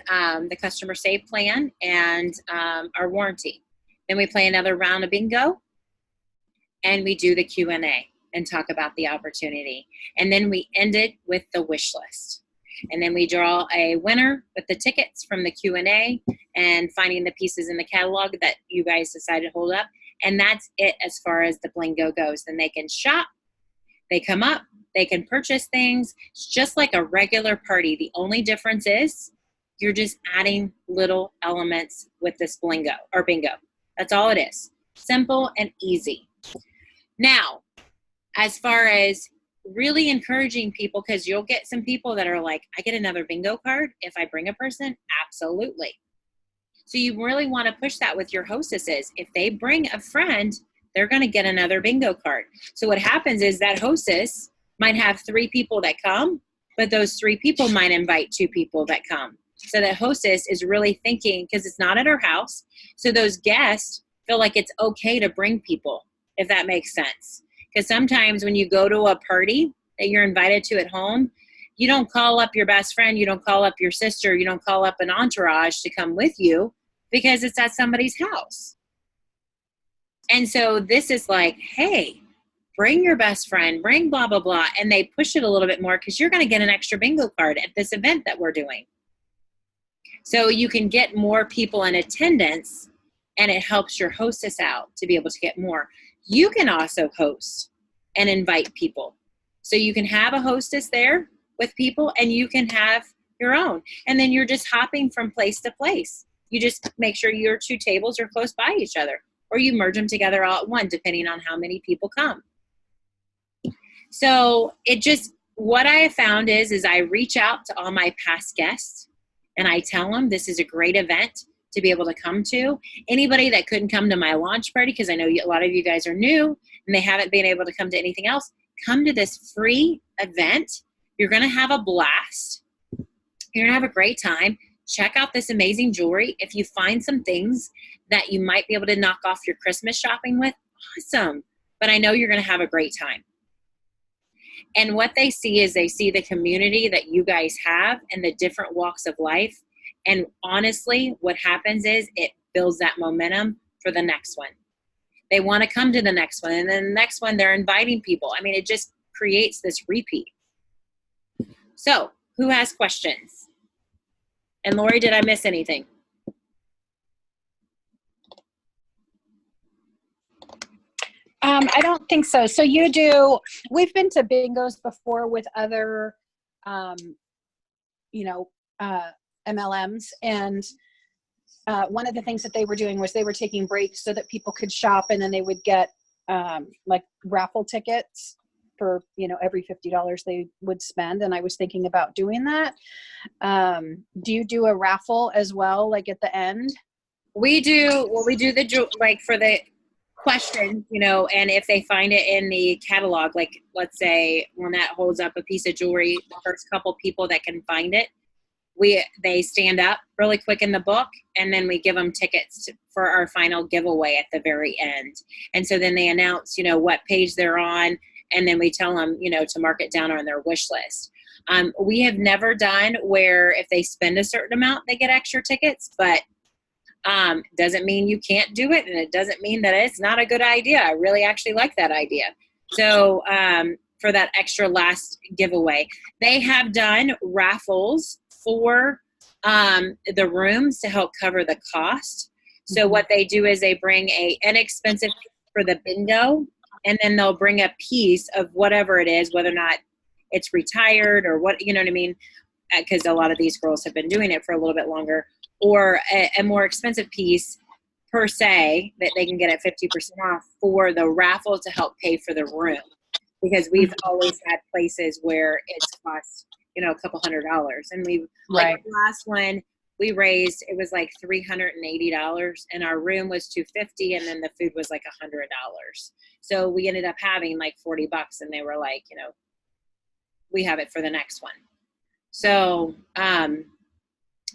the customer save plan and our warranty. Then we play another round of bingo. And we do the Q&A and talk about the opportunity. And then we end it with the wish list. And then we draw a winner with the tickets from the Q&A and finding the pieces in the catalog that you guys decided to hold up. And that's it as far as the blingo goes. Then they can shop, they come up, they can purchase things. It's just like a regular party. The only difference is you're just adding little elements with this blingo or bingo. That's all it is. Simple and easy. Now, as far as really encouraging people, because you'll get some people that are like, I get another bingo card if I bring a person. Absolutely. So you really want to push that with your hostesses. If they bring a friend, they're going to get another bingo card. So what happens is that hostess might have 3 people that come, but those 3 people might invite 2 people that come. So the hostess is really thinking, because it's not at her house, so those guests feel like it's okay to bring people, if that makes sense. Because sometimes when you go to a party that you're invited to at home, you don't call up your best friend, you don't call up your sister, you don't call up an entourage to come with you because it's at somebody's house. And so this is like, hey, bring your best friend, bring blah, blah, blah. And they push it a little bit more because you're going to get an extra bingo card at this event that we're doing. So you can get more people in attendance, and it helps your hostess out to be able to get more. You can also host and invite people. So you can have a hostess there with people, and you can have your own. And then you're just hopping from place to place. You just make sure your 2 tables are close by each other, or you merge them together all at one, depending on how many people come. So what I have found is I reach out to all my past guests and I tell them this is a great event to be able to come to. Anybody that couldn't come to my launch party, because I know a lot of you guys are new and they haven't been able to come to anything else, come to this free event. You're going to have a blast. You're going to have a great time. Check out this amazing jewelry. If you find some things that you might be able to knock off your Christmas shopping with, awesome. But I know you're going to have a great time. And what they see is they see the community that you guys have and the different walks of life. And honestly, what happens is it builds that momentum for the next one. They want to come to the next one. And then the next one, they're inviting people. I mean, it just creates this repeat. So who has questions? And Lori, did I miss anything? I don't think so. So we've been to bingos before with other, MLMs. And one of the things that they were doing was they were taking breaks so that people could shop, and then they would get like raffle tickets for, every $50 they would spend. And I was thinking about doing that. Do you do a raffle as well, like at the end? We do like for the questions, and if they find it in the catalog, like let's say Lynette holds up a piece of jewelry, the first couple people that can find it, they stand up really quick in the book, and then we give them tickets for our final giveaway at the very end. And so then they announce, what page they're on, and then we tell them, to mark it down on their wish list. We have never done where if they spend a certain amount, they get extra tickets, but doesn't mean you can't do it, and it doesn't mean that it's not a good idea. I really actually like that idea. So for that extra last giveaway, they have done raffles for the rooms to help cover the cost. So what they do is they bring a inexpensive piece for the bingo, and then they'll bring a piece of whatever it is, whether or not it's retired or what, you know what I mean? Because a lot of these girls have been doing it for a little bit longer, or a more expensive piece per se that they can get at 50% off for the raffle to help pay for the room. Because we've always had places where it's cost, a couple $100. And like the last one we raised, it was like $380, and our room was $250, and then the food was like $100. So we ended up having like $40, and they were like, we have it for the next one. So,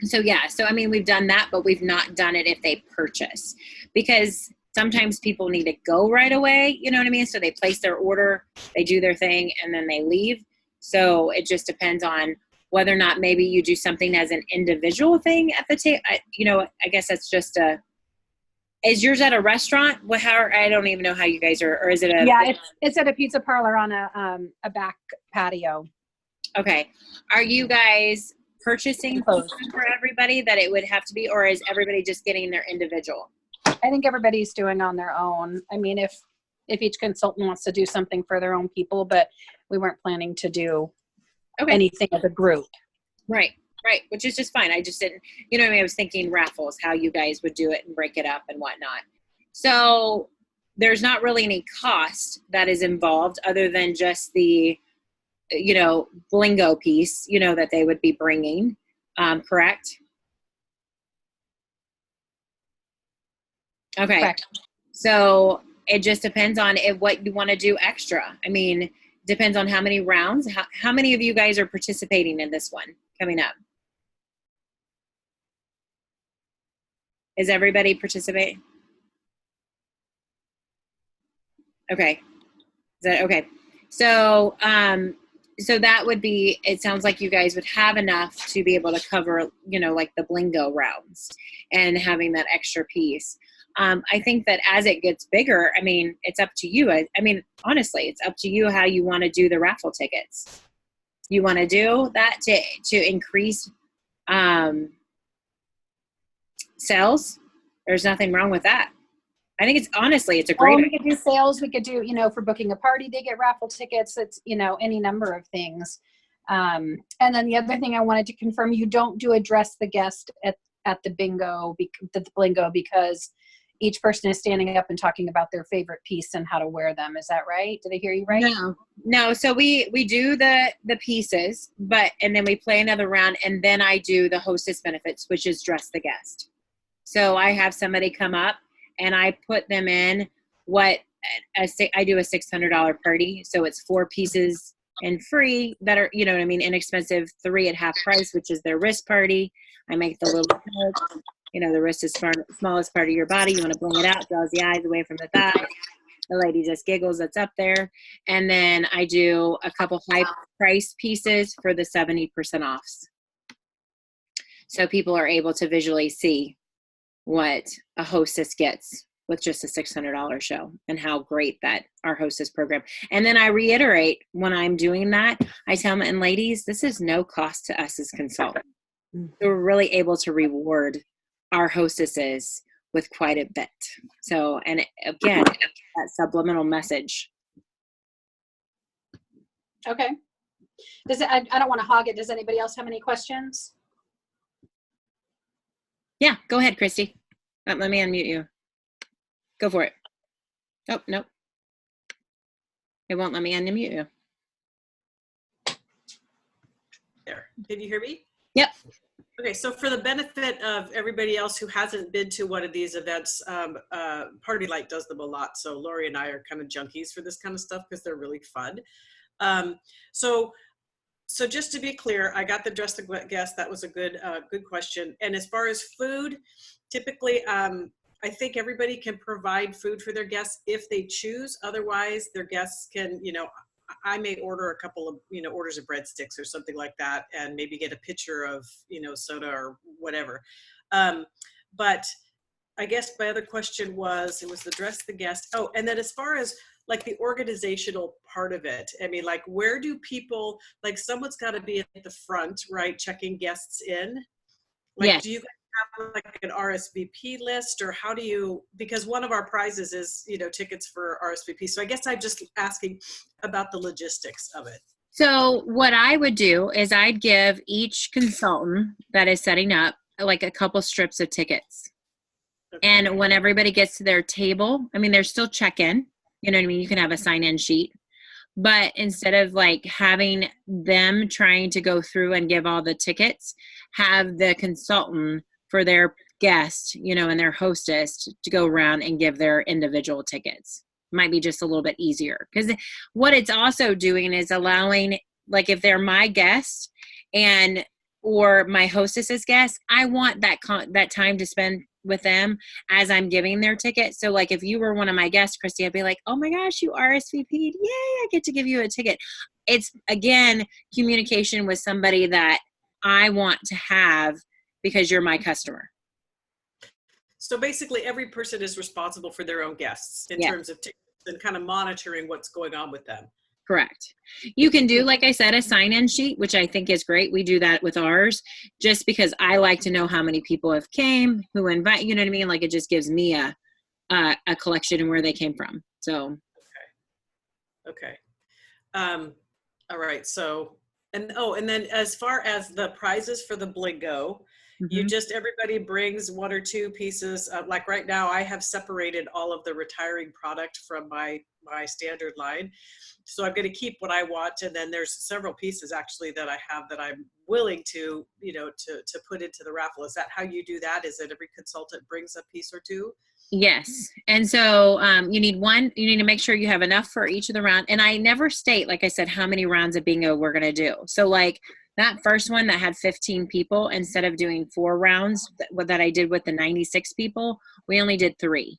so I mean, we've done that, but we've not done it if they purchase, because sometimes people need to go right away, you know what I mean? So they place their order, they do their thing, and then they leave. So it just depends on whether or not maybe you do something as an individual thing at the table. I guess that's just is yours at a restaurant? I don't even know how you guys are, or is it it's at a pizza parlor on a back patio. Okay. Are you guys purchasing for everybody that it would have to be, or is everybody just getting their individual? I think everybody's doing on their own. I mean, if each consultant wants to do something for their own people, but we weren't planning to do anything as a group. Right. Which is just fine. I just didn't, I was thinking raffles, how you guys would do it and break it up and whatnot. So there's not really any cost that is involved other than just the, blingo piece, that they would be bringing. Correct? Okay. Correct. So it just depends on what you want to do extra. I mean, depends on how many rounds. How many of you guys are participating in this one coming up? Is everybody participating? Okay. Is that okay? So, so that would be, it sounds like you guys would have enough to be able to cover, like the blingo rounds and having that extra piece. I think that as it gets bigger, I mean, it's up to you. I mean, honestly, it's up to you how you want to do the raffle tickets. You want to do that to increase sales? There's nothing wrong with that. I think it's honestly, it's a Well, great. we could do sales. We could do, for booking a party, they get raffle tickets. It's, any number of things. And then the other thing I wanted to confirm, you don't do address the guest at the bingo, because each person is standing up and talking about their favorite piece and how to wear them. Is that right? Did I hear you right? No. So we do the pieces, and then we play another round, and then I do the hostess benefits, which is dress the guest. So I have somebody come up and I put them in I do a $600 party. So it's 4 pieces and free that are, inexpensive, 3 at half price, which is their wrist party. I make the little note, the wrist is smallest part of your body. You want to bling it out, draws the eyes away from the thighs. The lady just giggles, that's up there. And then I do a couple high price pieces for the 70% offs. So people are able to visually see what a hostess gets with just a $600 show and how great that our hostess program. And then I reiterate when I'm doing that, I tell them, and ladies, this is no cost to us as consultants. So we're really able to reward our hostesses with quite a bit. So, and again, that subliminal message. Okay. I don't want to hog it. Does anybody else have any questions? Yeah, go ahead, Christy. Let me unmute you. Go for it. Oh, nope. It won't let me unmute you. There. Can you hear me? Yep. Okay, so for the benefit of everybody else who hasn't been to one of these events, Party Light does them a lot. So Lori and I are kind of junkies for this kind of stuff because they're really fun. So just to be clear, I got the dress the guest. That was a good question. And as far as food, typically, I think everybody can provide food for their guests if they choose. Otherwise, their guests can, I may order a couple of, orders of breadsticks or something like that, and maybe get a pitcher of, soda or whatever. But I guess my other question was, it was the dress the guest. Oh, and then as far as like the organizational part of it, I mean, like, where do people, like, someone's got to be at the front, right, checking guests in? Like, yes. Do you guys have like an RSVP list, or how do you, because one of our prizes is, tickets for RSVP. So I guess I'm just asking about the logistics of it. So what I would do is I'd give each consultant that is setting up like a couple strips of tickets. Okay. And when everybody gets to their table, I mean, there's still check-in, you know what I mean? You can have a sign-in sheet, but instead of like having them trying to go through and give all the tickets, have the consultant for their guest, and their hostess to go around and give their individual tickets. Might be just a little bit easier, because what it's also doing is allowing, like, if they're my guest or my hostess's guest, I want that time to spend with them as I'm giving their ticket. So like if you were one of my guests, Christy, I'd be like, oh my gosh, you RSVP'd. Yay, I get to give you a ticket. It's, again, communication with somebody that I want to have because you're my customer. So basically every person is responsible for their own guests in terms of tickets and kind of monitoring what's going on with them. Correct. You can do, like I said, a sign-in sheet, which I think is great. We do that with ours just because I like to know how many people have came, who invite, you know what I mean? Like, it just gives me a collection and where they came from. So. Okay. All right. So, and then as far as the prizes for the blingo, you just, everybody brings 1 or 2 pieces. Like right now, I have separated all of the retiring product from my standard line. So I'm going to keep what I want. And then there's several pieces actually that I have that I'm willing to, to put into the raffle. Is that how you do that? Is that every consultant brings a piece or 2? Yes. And so you need to make sure you have enough for each of the round. And I never state, like I said, how many rounds of bingo we're going to do. So like that first one that had 15 people, instead of doing 4 rounds that I did with the 96 people, we only did 3.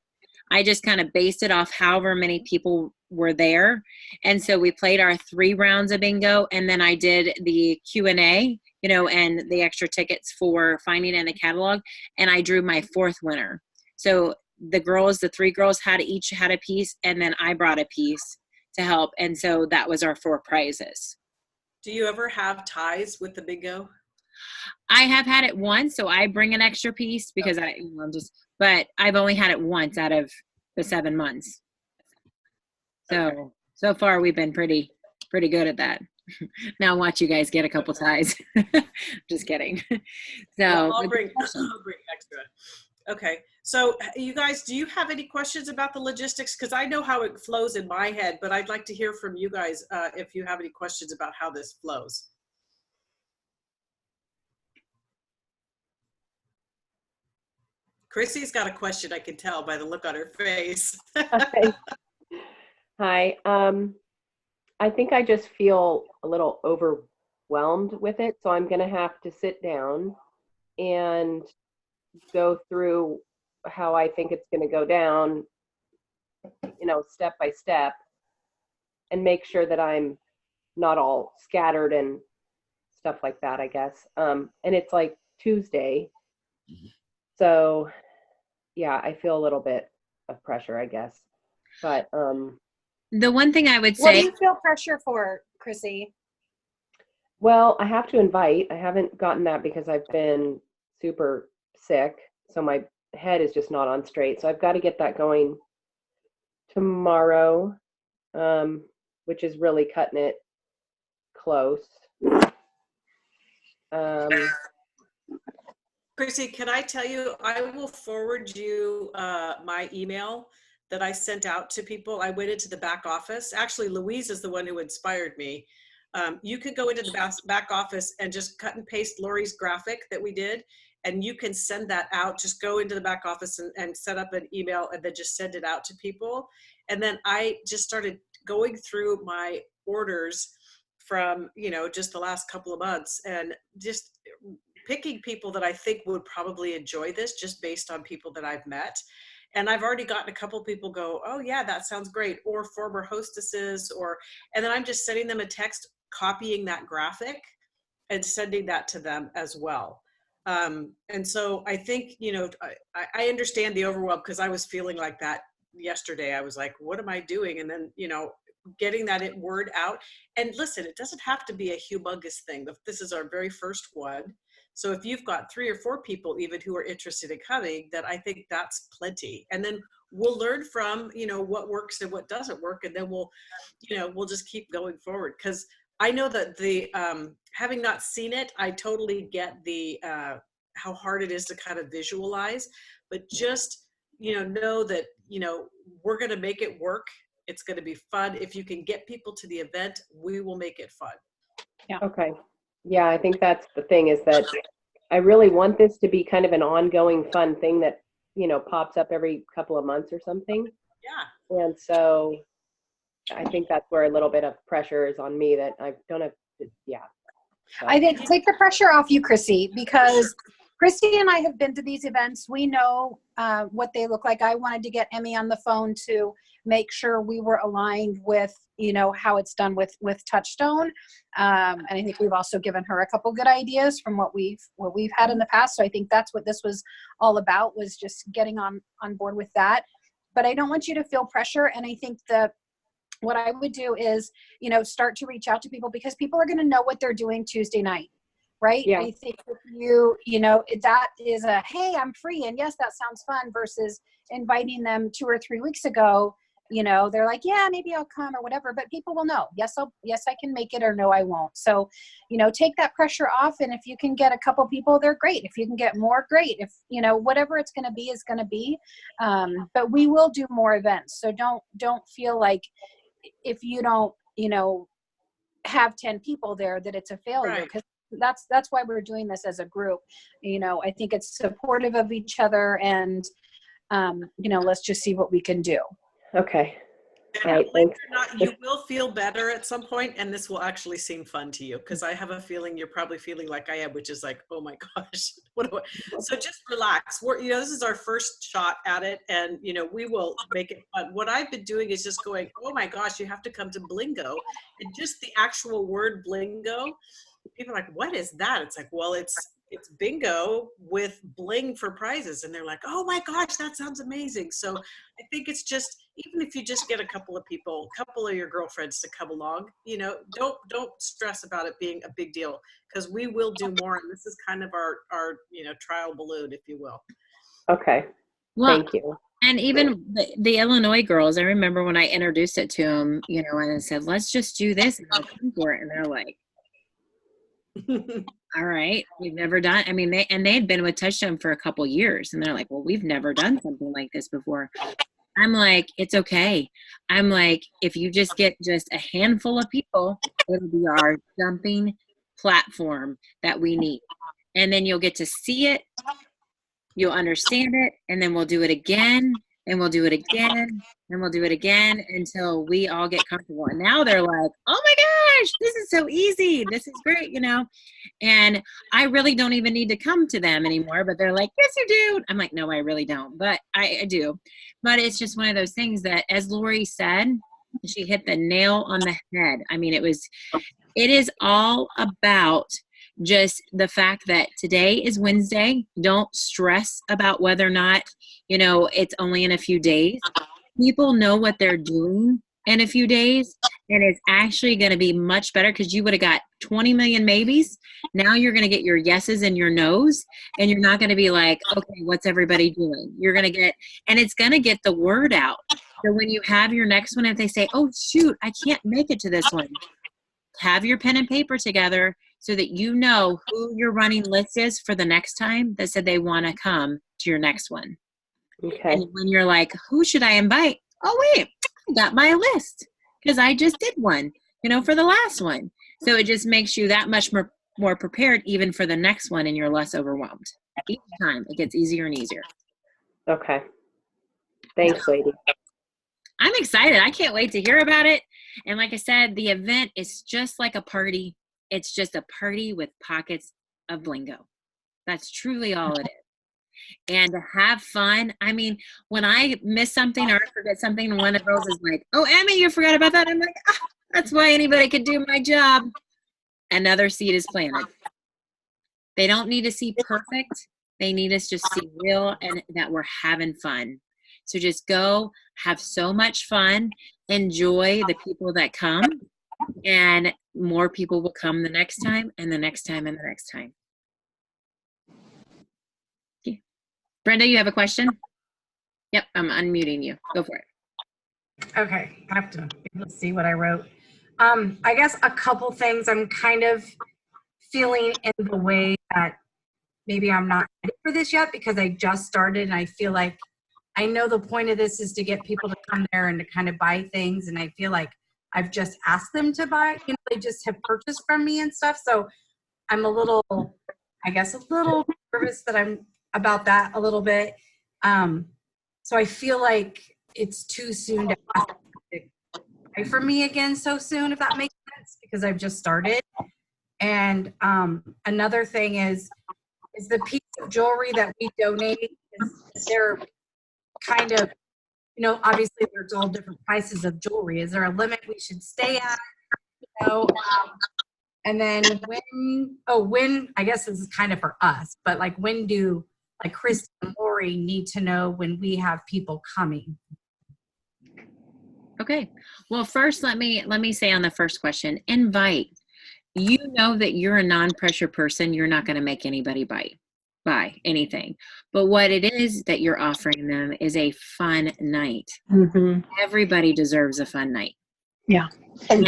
I just kind of based it off however many people were there. And so we played our 3 rounds of bingo, and then I did the Q&A, and the extra tickets for finding in the catalog. And I drew my 4th winner. So the 3 girls each had a piece, and then I brought a piece to help. And so that was our 4 prizes. Do you ever have ties with the bingo? I have had it once, so I bring an extra piece because but I've only had it once out of the 7 months. So far we've been pretty good at that. Now watch you guys get a couple ties. Just kidding. So well, I'll bring extra. Okay, so you guys, do you have any questions about the logistics? Because I know how it flows in my head, but I'd like to hear from you guys if you have any questions about how this flows. Chrissy's got a question, I can tell by the look on her face. Okay. Hi. I think I just feel a little overwhelmed with it, so I'm going to have to sit down and go through how I think it's going to go down, step by step, and make sure that I'm not all scattered and stuff like that, I guess. And it's like Tuesday. So yeah, I feel a little bit of pressure, I guess. But the one thing I would What do say, you feel pressure for, Chrissy? well, I have to invite. I haven't gotten that because I've been super sick. So my head is just not on straight. So I've got to get that going tomorrow, which is really cutting it close. Chrissy, can I tell you, I will forward you my email that I sent out to people. I went into the back office. Actually, Louise is the one who inspired me. You could go into the back office and just cut and paste Lori's graphic that we did, and you can send that out. Just go into the back office and set up an email and then just send it out to people. And then I just started going through my orders from, just the last couple of months and just picking people that I think would probably enjoy this just based on people that I've met. And I've already gotten a couple people go, oh yeah, that sounds great. Or former hostesses, and then I'm just sending them a text, copying that graphic and sending that to them as well. And so I think, I understand the overwhelm because I was feeling like that yesterday. I was like, what am I doing? And then, getting that word out. And listen, it doesn't have to be a humongous thing. This is our very first one. So if you've got 3 or 4 people even who are interested in coming, that I think that's plenty. And then we'll learn from, what works and what doesn't work. And then we'll just keep going forward. Because I know that the, having not seen it, I totally get the, how hard it is to kind of visualize, but just, know that, we're going to make it work. It's going to be fun. If you can get people to the event, we will make it fun. Yeah. Okay. Yeah, I think that's the thing, is that I really want this to be kind of an ongoing fun thing that, pops up every couple of months or something. Yeah. And so I think that's where a little bit of pressure is on me, that I don't have to, yeah. So. I think take the pressure off you, Chrissy, because Christy and I have been to these events. We know what they look like. I wanted to get Emmy on the phone to make sure we were aligned with, how it's done with Touchstone. And I think we've also given her a couple good ideas from what we've had in the past. So I think that's what this was all about, was just getting on board with that. But I don't want you to feel pressure. And I think what I would do is, start to reach out to people, because people are going to know what they're doing Tuesday night. Right. Yeah. I think if that is a, hey, I'm free. And yes, that sounds fun, versus inviting them 2 or 3 weeks ago. They're like, yeah, maybe I'll come or whatever, but people will know, yes, I can make it, or no, I won't. So, take that pressure off. And if you can get a couple people, they're great. If you can get more, great. If, whatever it's going to be is going to be. But we will do more events. So don't feel like if you don't, have 10 people there, that it's a failure. Because that's why we're doing this as a group. I think it's supportive of each other, and let's just see what we can do. Okay. And Right, believe thanks. it or not, you will feel better at some point, and this will actually seem fun to you, because I have a feeling you're probably feeling like I am, which is like, oh my gosh, what do I? So just relax. This is our first shot at it, and we will make it fun. What I've been doing is just going, oh my gosh, you have to come to Blingo, and just the actual word Blingo. People are like, what is that? It's like, well, it's bingo with bling for prizes. And they're like, oh my gosh, that sounds amazing. So I think it's just, even if you just get a couple of people, a couple of your girlfriends to come along, don't stress about it being a big deal, because we will do more. And this is kind of our trial balloon, if you will. Okay. well, Thank you. And even the Illinois girls, I remember when I introduced it to them, you know, and I said, let's just do this and I'll come for it. And they're like, all right, we've never done. I mean, they'd been with Touchstone for a couple years, and they're like, well, we've never done something like this before. I'm like, it's okay. I'm like, if you just get just a handful of people, it'll be our jumping platform that we need. And then you'll get to see it, you'll understand it, and then we'll do it again, and we'll do it again, and we'll do it again until we all get comfortable. And now they're like, oh my gosh, this is so easy. This is great, you know? And I really don't even need to come to them anymore, but they're like, yes, you do. I'm like, no, I really don't, but I do. But it's just one of those things that, as Lori said, she hit the nail on the head. I mean, it is all about just the fact that today is Wednesday. Don't stress about whether or not, you know, it's only in a few days. People know what they're doing in a few days, and it's actually going to be much better because you would have got 20 million maybes. Now you're going to get your yeses and your nos, and you're not going to be like, okay, what's everybody doing? You're going to get, and it's going to get the word out. So when you have your next one, if they say, oh, shoot, I can't make it to this one, have your pen and paper together so that you know who your running list is for the next time that said they want to come to your next one. Okay. And when you're like, who should I invite? Oh, wait, I got my list because I just did one, you know, for the last one. So it just makes you that much more prepared even for the next one, and you're less overwhelmed. Each time it gets easier and easier. Okay. Thanks, lady. I'm excited. I can't wait to hear about it. And like I said, the event is just like a party. It's just a party with pockets of blingo. That's truly all it is. And to have fun. I mean, when I miss something or I forget something, and one of the girls is like, oh, Emmy, you forgot about that. I'm like, that's why anybody could do my job. Another seed is planted. They don't need to see perfect. They need us to see real and that we're having fun. So just go have so much fun, enjoy the people that come, and more people will come the next time and the next time and the next time. Okay. Brenda, you have a question? Yep, I'm unmuting you. Go for it. Okay, I have to be able to see what I wrote. I guess a couple things I'm kind of feeling in the way that maybe I'm not ready for this yet because I just started, and I feel like I know the point of this is to get people to come there and to kind of buy things, and I feel like I've just asked them to buy, you know, they just have purchased from me and stuff. So I'm a little, I guess, a little nervous that I'm about that a little bit. So I feel like it's too soon to ask them to buy for me again so soon, if that makes sense, because I've just started. And another thing is the piece of jewelry that we donate, is there kind of, you know, obviously there's all different prices of jewelry. Is there a limit we should stay at? You know, and then when, I guess this is kind of for us, but like when do like Chris and Lori need to know when we have people coming? Okay. Well, first, let me say on the first question, invite. You know that you're a non-pressure person. You're not going to make anybody buy anything. But what it is that you're offering them is a fun night. Mm-hmm. Everybody deserves a fun night. Yeah. And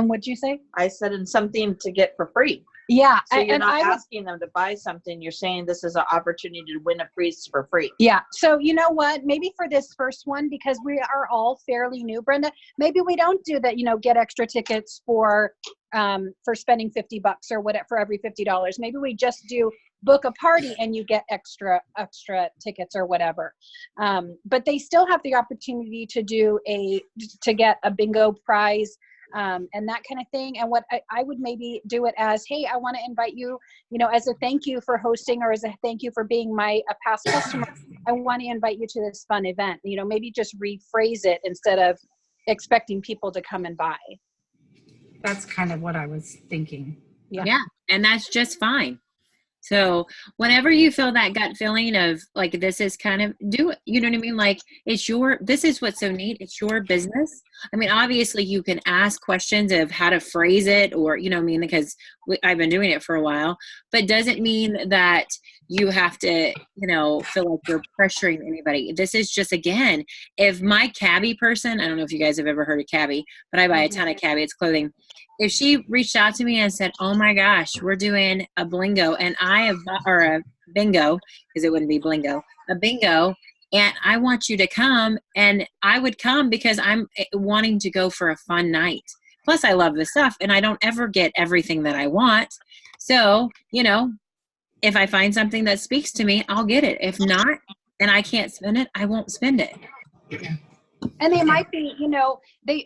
What'd you say? I said, and something to get for free. Yeah. So you're not asking them to buy something. You're saying this is an opportunity to win a prize for free. Yeah. So you know what? Maybe for this first one, because we are all fairly new, Brenda, maybe we don't do that, you know, get extra tickets for spending $50 or whatever for every $50. Maybe we just do book a party and you get extra tickets or whatever. But they still have the opportunity to get a bingo prize. And that kind of thing. And what I would maybe do it as, hey, I want to invite you, you know, as a thank you for hosting or as a thank you for being a past customer. I want to invite you to this fun event. You know, maybe just rephrase it instead of expecting people to come and buy. That's kind of what I was thinking. Yeah. And that's just fine. So whenever you feel that gut feeling of like, this is kind of do it, you know what I mean? Like this is what's so neat. It's your business. I mean, obviously you can ask questions of how to phrase it or, you know what I mean? Because I've been doing it for a while, but doesn't mean that you have to, feel like you're pressuring anybody. This is just, again, if my cabbie person, I don't know if you guys have ever heard of cabbie, but I buy a ton of cabbie, it's clothing. If she reached out to me and said, oh my gosh, we're doing a blingo and or a bingo, because it wouldn't be blingo, a bingo, and I want you to come, and I would come because I'm wanting to go for a fun night. Plus I love the stuff and I don't ever get everything that I want. So, if I find something that speaks to me, I'll get it. If not, and I can't spend it, I won't spend it. And they might be,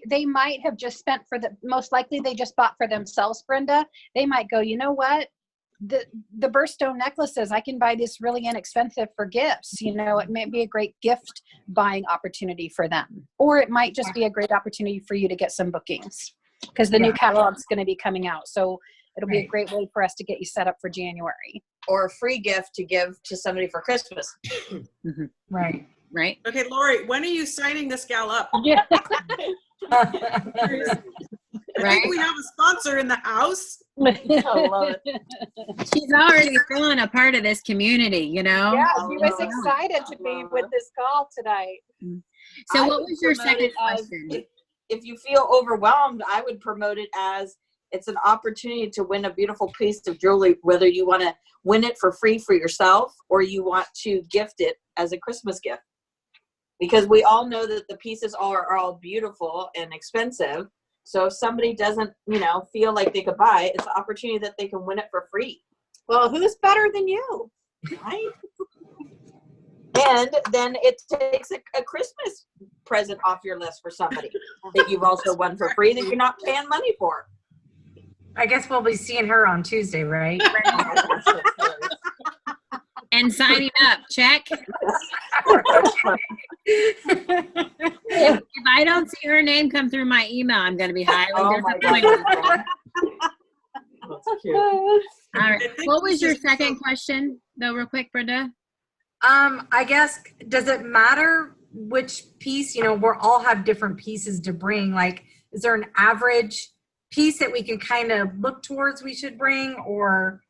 they might have just spent most likely they just bought for themselves, Brenda. They might go, you know what? The birthstone necklaces, I can buy this really inexpensive for gifts. It may be a great gift buying opportunity for them. Or it might just be a great opportunity for you to get some bookings because the new catalog's going to be coming out. So it'll be a great way for us to get you set up for January. Or a free gift to give to somebody for Christmas. Mm-hmm. Right. Okay, Lori, when are you signing this gal up? Yeah. I think we have a sponsor in the house. I love it. She's already feeling a part of this community, Yeah, she was excited to be with this call tonight. So I what would was your promote second it as, question? if you feel overwhelmed, I would promote it as it's an opportunity to win a beautiful piece of jewelry, whether you want to win it for free for yourself or you want to gift it as a Christmas gift. Because we all know that the pieces are all beautiful and expensive. So if somebody doesn't, feel like they could buy it, it's an opportunity that they can win it for free. Well, who's better than you? Right? And then it takes a Christmas present off your list for somebody that you've also won for free that you're not paying money for. I guess we'll be seeing her on Tuesday, right? And signing up, check. If I don't see her name come through my email, I'm going to be highly disappointed. That's cute. All right. What was your second question, though, real quick, Brenda? I guess, does it matter which piece? We're all have different pieces to bring. Like, is there an average piece that we can kind of look towards we should bring, or?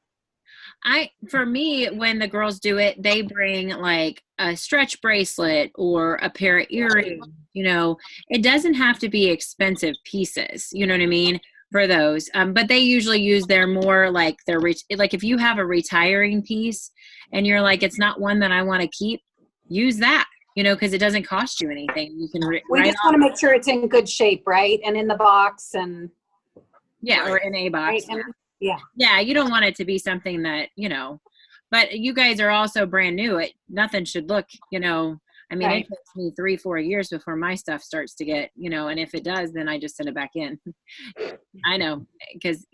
For me, when the girls do it, they bring like a stretch bracelet or a pair of earrings. It doesn't have to be expensive pieces. You know what I mean? For those, but they usually use their more like like if you have a retiring piece and you're like, it's not one that I want to keep, use that. Because it doesn't cost you anything. You can. We just want to make sure it's in good shape, right? And in the box, and or in a box. Right? Yeah, you don't want it to be something that, but you guys are also brand new. Nothing should look, Right. It takes me 3-4 years before my stuff starts to get, and if it does, then I just send it back in. I know, because,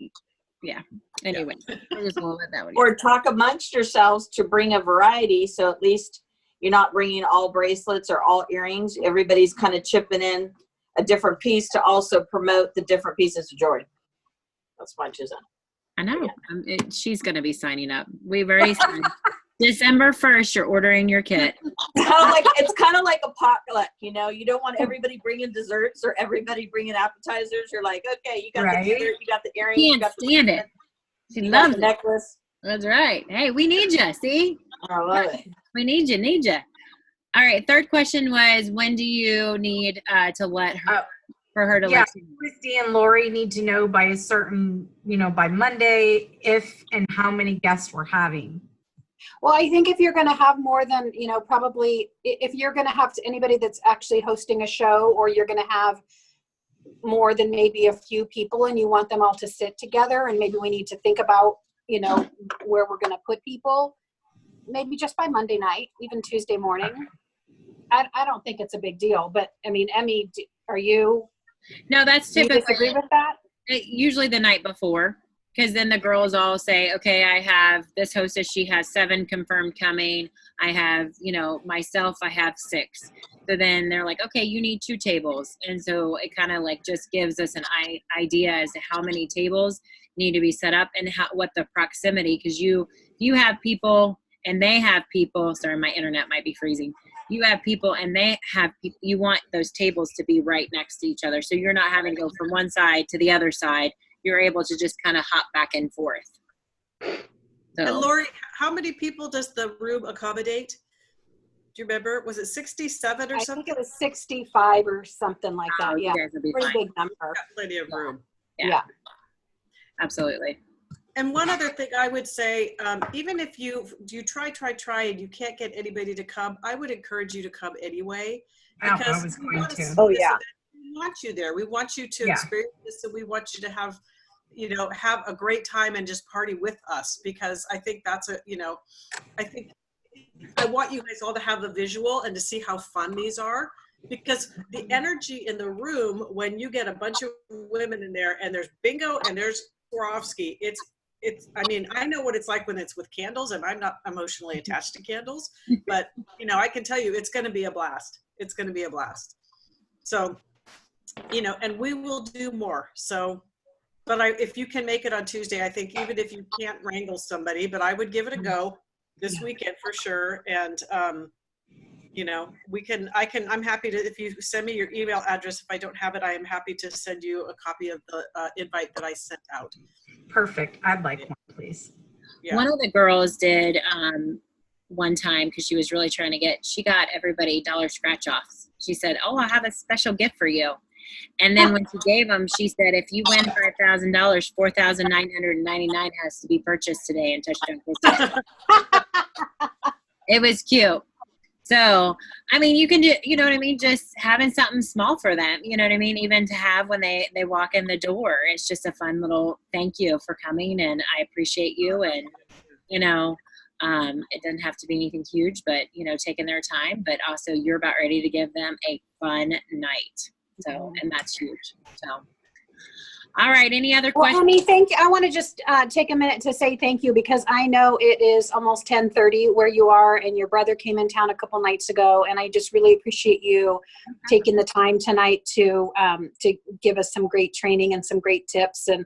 anyway. I just won't let that one Or talk amongst yourselves to bring a variety, so at least you're not bringing all bracelets or all earrings. Everybody's kind of chipping in a different piece to also promote the different pieces of jewelry. That's my 2 cents. I know. She's going to be signing up. We've already signed. December 1st, you're ordering your kit. It's kind of like a potluck, you don't want everybody bringing desserts or everybody bringing appetizers. You're like, okay, you got the dessert, you got the earrings, you Can't got the stand it. She loves the it. necklace. That's right. Hey, we need you. See? I love it. We need you. All right. Third question was, when do you need to let her, for her to let you know? Christy and Lori need to know by a certain, by Monday, if and how many guests we're having. Well, I think if you're going to have more than, probably if you're going to have anybody that's actually hosting a show, or you're going to have more than maybe a few people and you want them all to sit together, and maybe we need to think about, where we're going to put people, maybe just by Monday night, even Tuesday morning. I don't think it's a big deal, but Emmy, are you? No, that's Do you typically disagree with that? usually the night before, because then the girls all say, okay, I have this hostess, she has 7 confirmed coming. I have, myself, I have 6. So then they're like, okay, you need 2 tables. And so it kind of like just gives us an idea as to how many tables need to be set up and what the proximity, because you have people and they have people. Sorry, my internet might be freezing. You have people and they have people. You want those tables to be right next to each other, so you're not having to go from one side to the other side. You're able to just kind of hop back and forth. And So Lori, how many people does the room accommodate? Do you remember? Was it 67 or I something? think it was 65 or something like that. you Yeah, guys will be pretty fine. big number. Got plenty of room. Yeah. Absolutely. And one other thing I would say, even if you try, and you can't get anybody to come, I would encourage you to come anyway. Because I was we going want to. see this Oh, yeah. event. We want you there. We want you to Yeah. experience this, and we want you to have, have a great time and just party with us. Because I think that's I want you guys all to have the visual and to see how fun these are. Because the energy in the room when you get a bunch of women in there and there's bingo and there's Swarovski, I mean, I know what it's like when it's with candles, and I'm not emotionally attached to candles, but I can tell you it's going to be a blast. It's going to be a blast. So, and we will do more. So, but if you can make it on Tuesday, I think even if you can't wrangle somebody, but I would give it a go this weekend for sure. And, I'm happy to, if you send me your email address, if I don't have it, I am happy to send you a copy of the invite that I sent out. Perfect. I'd like one, please. Yeah. One of the girls did one time because she was really trying to she got everybody dollar scratch offs. She said, "Oh, I have a special gift for you." And then when she gave them, she said, "If you win $5,000, $4,999 has to be purchased today and Touchdown Christie." It was cute. So, I mean, you can do, you know what I mean? Just having something small for them, you know what I mean? Even to have when they walk in the door, it's just a fun little thank you for coming, and I appreciate you. And, it doesn't have to be anything huge, but, taking their time, but also you're about ready to give them a fun night. So, and that's huge. So, all right. Any other Well, questions? Amy, thank you. I want to just take a minute to say thank you, because I know it is almost 10:30 where you are, and your brother came in town a couple nights ago, and I just really appreciate you taking the time tonight to give us some great training and some great tips. And